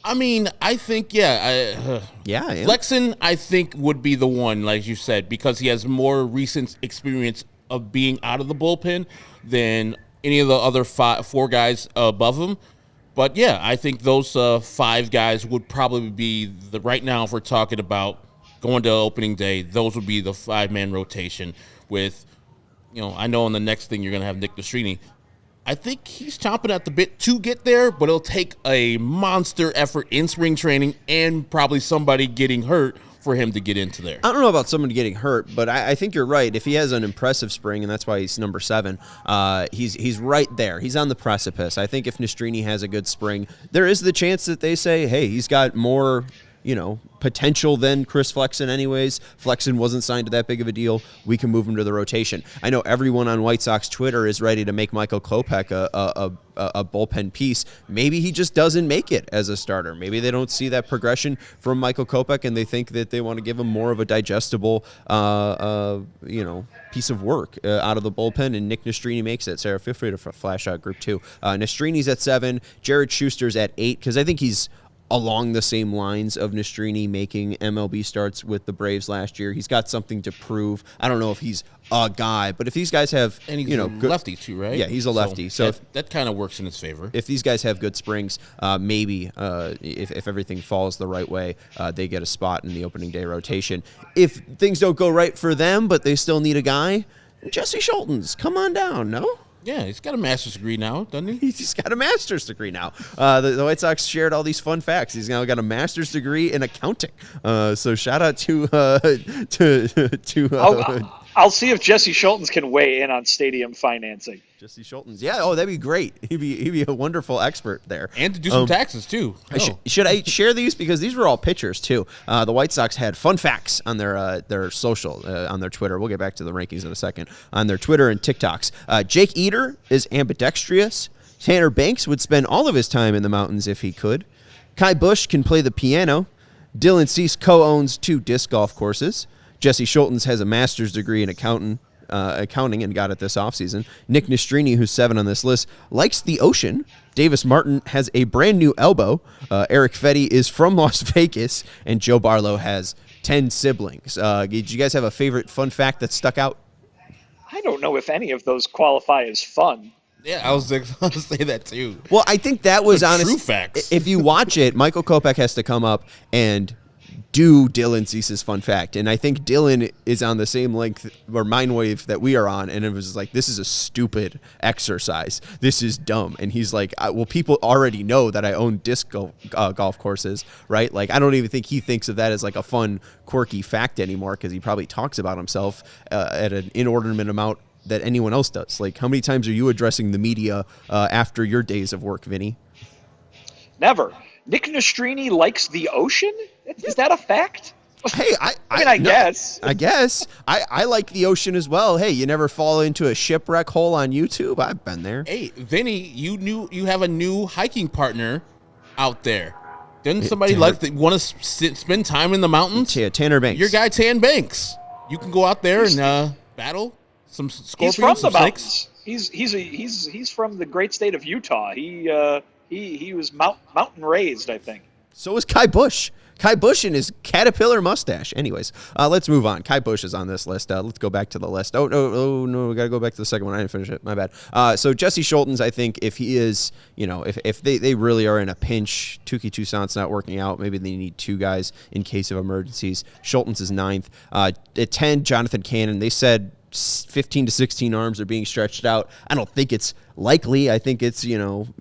I mean, I think, Flexen, I think, would be the one, like you said, because he has more recent experience of being out of the bullpen than any of the other 4 guys above him. But, I think those 5 guys would probably be right now, if we're talking about going to opening day, those would be the 5-man rotation with, I know in the next thing you're going to have Nick Nastrini. I think he's chomping at the bit to get there, but it'll take a monster effort in spring training and probably somebody getting hurt for him to get into there. I don't know about someone getting hurt, but I think you're right. If he has an impressive spring, and that's why he's number 7, he's right there. He's on the precipice. I think if Nastrini has a good spring, there is the chance that they say, hey, he's got more potential than Chris Flexen anyways. Flexen wasn't signed to that big of a deal. We can move him to the rotation. I know everyone on White Sox Twitter is ready to make Michael Kopech a bullpen piece. Maybe he just doesn't make it as a starter. Maybe they don't see that progression from Michael Kopech, and they think that they want to give him more of a digestible piece of work out of the bullpen, and Nick Nastrini makes it. Sarah, feel free to flash out group 2. Nastrini's at 7. Jared Schuster's at 8, because I think he's along the same lines of Nastrini making MLB starts with the Braves last year. He's got something to prove. I don't know if he's a guy, but if these guys have, and he's a lefty too, right? Yeah, he's a lefty. So that kind of works in his favor. If these guys have good springs, maybe if everything falls the right way, they get a spot in the opening day rotation. If things don't go right for them, but they still need a guy, Jesse Schultens, come on down, no? Yeah, he's got a master's degree now, doesn't he? He's got a master's degree now. The White Sox shared all these fun facts. He's now got a master's degree in accounting. So shout out to I'll see if Jesse Schultens can weigh in on stadium financing. Jesse Schultens. Yeah, that'd be great. He'd be a wonderful expert there. And to do some taxes, too. Should I share these? Because these were all pictures, too. The White Sox had fun facts on their social, on their Twitter. We'll get back to the rankings in a second. On their Twitter and TikToks. Jake Eater is ambidextrous. Tanner Banks would spend all of his time in the mountains if he could. Kai Busch can play the piano. Dylan Cease co-owns 2 disc golf courses. Jesse Schultens has a master's degree in accounting and got it this offseason. Nick Nastrini, who's 7 on this list, likes the ocean. Davis Martin has a brand new elbow. Eric Fetty is from Las Vegas. And Joe Barlow has 10 siblings. Did you guys have a favorite fun fact that stuck out? I don't know if any of those qualify as fun. Yeah, I was going to say that too. Well, I think that was honest. True facts. If you watch it, Michael Kopech has to come up and do Dylan Cease's fun fact. And I think Dylan is on the same length or mind wave that we are on. And it was like, this is a stupid exercise. This is dumb. And he's like, well, people already know that I own disc golf courses, right? Like, I don't even think he thinks of that as like a fun, quirky fact anymore, because he probably talks about himself at an inordinate amount that anyone else does. Like, how many times are you addressing the media after your days of work, Vinny? Never. Nick Nastrini likes the ocean? Is that a fact? Hey, I guess. I guess. I like the ocean as well. Hey, you never fall into a shipwreck hole on YouTube? I've been there. Hey, Vinny, you have a new hiking partner out there. Didn't somebody want to spend time in the mountains? Yeah, Tanner Banks. Your guy, Tan Banks. You can go out there and battle some scorpions, he's from some the snakes. Mountains. He's from the great state of Utah. He was mountain raised, I think. So was Kai Busch. Kai Busch and his caterpillar mustache. Anyways, let's move on. Kai Busch is on this list. Let's go back to the list. Oh, no, we got to go back to the second one. I didn't finish it. My bad. So Jesse Schultens, I think if he is, if they really are in a pinch, Touki Toussaint's not working out, maybe they need 2 guys in case of emergencies. Schultens is 9th. At 10, Jonathan Cannon. They said 15 to 16 arms are being stretched out. I don't think it's likely. I think it's,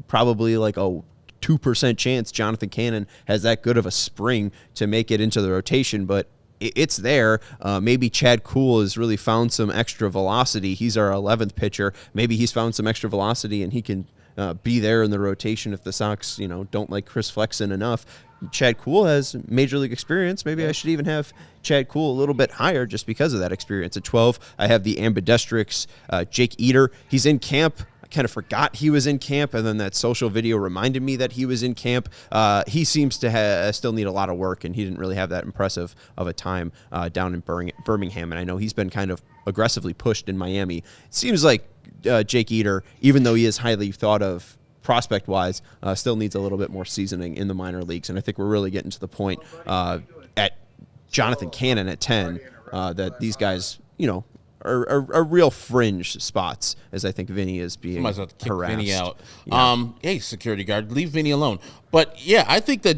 probably like a 2% chance Jonathan Cannon has that good of a spring to make it into the rotation, but it's there. Maybe Chad Kuhl has really found some extra velocity. He's our 11th pitcher. Maybe he's found some extra velocity and he can be there in the rotation if the Sox, don't like Chris Flexen enough. Chad Kuhl has major league experience. Maybe I should even have Chad Kuhl a little bit higher just because of that experience. At 12, I have the ambidextrous Jake Eater. He's in camp. Kind of forgot he was in camp, and then that social video reminded me that he was in camp. He seems to still need a lot of work, and he didn't really have that impressive of a time down in Birmingham, and I know he's been kind of aggressively pushed in Miami. It seems like Jake Eater, even though he is highly thought of prospect-wise, still needs a little bit more seasoning in the minor leagues, and I think we're really getting to the point at Jonathan Cannon at 10 that these guys, are real fringe spots, as I think Vinny is being harassed. Vinny out. Yeah. Hey, security guard, leave Vinny alone. But yeah, I think that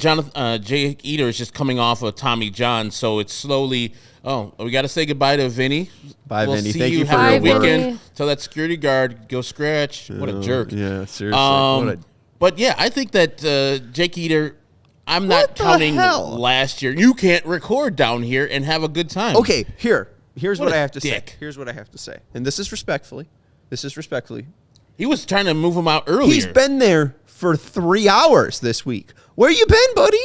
Jake Eater is just coming off of Tommy John, so it's slowly. Oh, we got to say goodbye to Vinny. Bye, we'll Vinny. See Thank you for have your a weekend. work. Tell that security guard go scratch. What a jerk. Yeah, seriously. But yeah, I think that Jake Eater I'm not the counting hell? last year. You can't record down here and have a good time. Okay, here's What what a I have to dick. say. Here's what I have to say. And this is respectfully. He was trying to move him out earlier. He's been there for 3 hours this week. Where you been, buddy?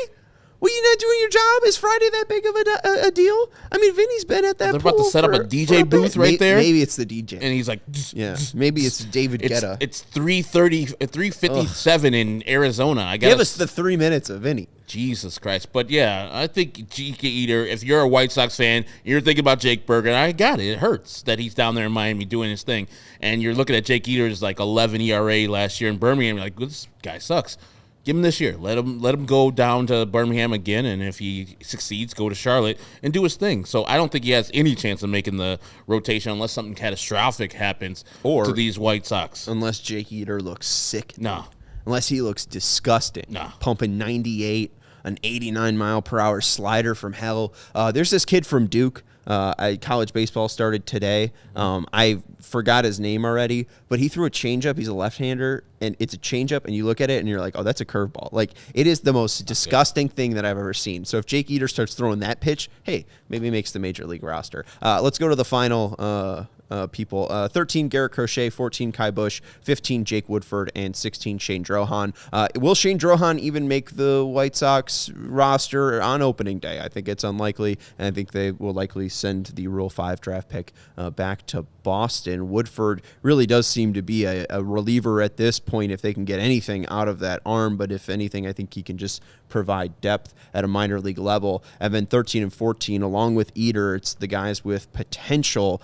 Well, you not doing your job? Is Friday that big of a deal? I mean, Vinny's been at that They're pool about to set up a for DJ bit. booth right there. Maybe it's the DJ. And he's like, Yeah, maybe it's David Guetta. It's 3:57 in Arizona. I guess. Give us the 3 minutes of Vinny. Jesus Christ. But yeah, I think Jake Eater, if you're a White Sox fan, you're thinking about Jake Berger, I got it. It hurts that he's down there in Miami doing his thing. And you're looking at Jake Eater's like 11 ERA last year in Birmingham. You're like, well, this guy sucks. Give him this year. Let him go down to Birmingham again, and if he succeeds, go to Charlotte and do his thing. So I don't think he has any chance of making the rotation unless something catastrophic happens to these White Sox. Unless Jake Eater looks sick. No. Unless he looks disgusting. No. Pumping 98, an 89-mile-per-hour slider from hell. There's this kid from Duke. College baseball started today. I forgot his name already, but he threw a changeup. He's a left-hander, and it's a changeup, and you look at it, and you're like, oh, that's a curveball. Like, it is the most disgusting thing that I've ever seen. So if Jake Eater starts throwing that pitch, hey, maybe he makes the Major League roster. Let's go to the final people. 13, Garrett Crochet, 14, Kai Busch, 15, Jake Woodford, and 16, Shane Drohan. Will Shane Drohan even make the White Sox roster on opening day? I think it's unlikely, and I think they will likely send the Rule 5 draft pick back to Boston. Woodford really does seem to be a reliever at this point if they can get anything out of that arm, but if anything, I think he can just provide depth at a minor league level. And then 13 and 14, along with Eater, it's the guys with potential.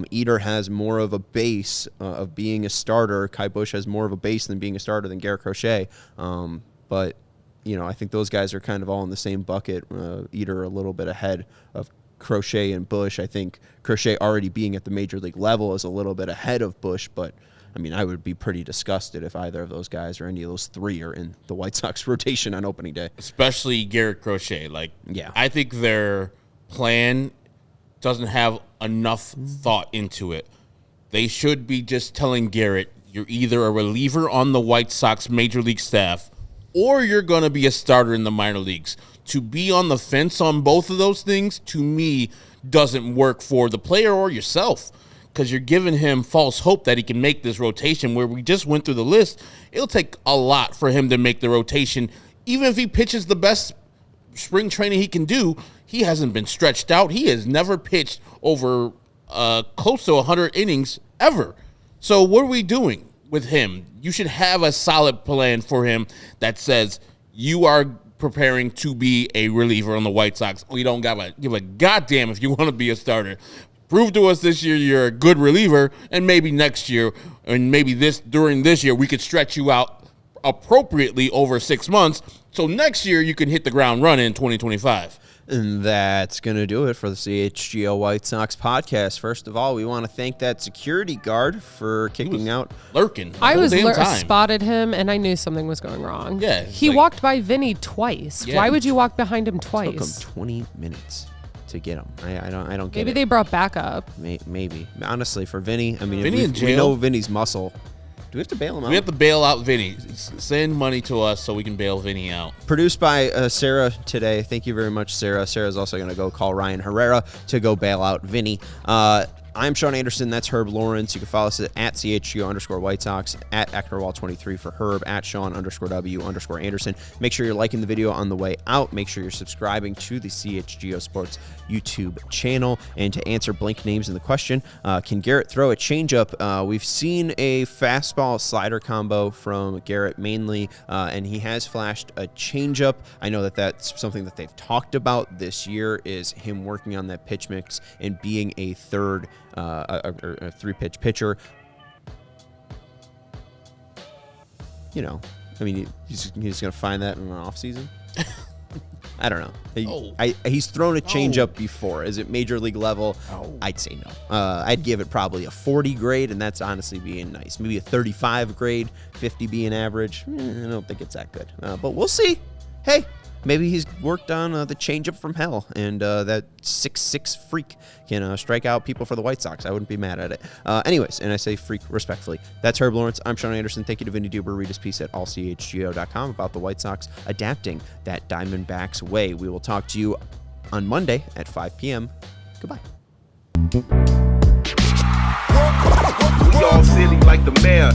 Eater has more of a base of being a starter. Kai Busch has more of a base than being a starter than Garrett Crochet. But, you know, I think those guys are kind of all in the same bucket. Eater a little bit ahead of Crochet and Busch. I think Crochet already being at the major league level is a little bit ahead of Busch, but I mean, I would be pretty disgusted if either of those guys or any of those three are in the White Sox rotation on opening day. Especially Garrett Crochet. Like, yeah. I think their plan doesn't have enough thought into it. They should be just telling Garrett, you're either a reliever on the White Sox major league staff or you're going to be a starter in the minor leagues. To be on the fence on both of those things, to me, doesn't work for the player or yourself, because you're giving him false hope that he can make this rotation where we just went through the list. It'll take a lot for him to make the rotation. Even if he pitches the best spring training he can do, he hasn't been stretched out. He has never pitched over close to 100 innings ever. So what are we doing with him? You should have a solid plan for him that says you are preparing to be a reliever on the White Sox. We don't give a goddamn if you want to be a starter. Prove to us this year you're a good reliever, and maybe next year, and maybe during this year, we could stretch you out appropriately over 6 months, so next year you can hit the ground running in 2025. And that's going to do it for the CHGO White Sox podcast. First of all, we want to thank that security guard for kicking out. Lurking. I spotted him, and I knew something was going wrong. Yeah, he walked by Vinny twice. Yeah. Why would you walk behind him twice? It took him 20 minutes to get him. I don't get Maybe it. they brought backup. Maybe. Honestly, for Vinny, I mean, Vinny in we jail? know Vinny's muscle. Do we have to bail him out? We have to bail out Vinny. Send money to us so we can bail Vinny out. Produced by Sarah today. Thank you very much, Sarah. Sarah's also going to go call Ryan Herrera to go bail out Vinny. I'm Sean Anderson. That's Herb Lawrence. You can follow us at CHGO_White Sox, at ActorWall23 for Herb, at Sean_W_Anderson. Make sure you're liking the video on the way out. Make sure you're subscribing to the CHGO Sports YouTube channel. And to answer blank names in the question, can Garrett throw a changeup? We've seen a fastball slider combo from Garrett mainly, and he has flashed a changeup. I know that that's something that they've talked about this year, is him working on that pitch mix and being a third a three-pitch pitcher. You know, I mean, he's going to find that in the offseason. I don't know. He's thrown a changeup before. Is it major league level? I'd say no. I'd give it probably a 40 grade, and that's honestly being nice. Maybe a 35 grade, 50 being average. I don't think it's that good. But we'll see. hey, maybe he's worked on the changeup from hell, and that 6'6" freak can strike out people for the White Sox. I wouldn't be mad at it. Anyways, and I say freak respectfully. That's Herb Lawrence. I'm Sean Anderson. Thank you to Vinnie Duber. Read his piece at allchgo.com about the White Sox adapting that Diamondbacks way. We will talk to you on Monday at 5 p.m. Goodbye. We all silly like the mayor.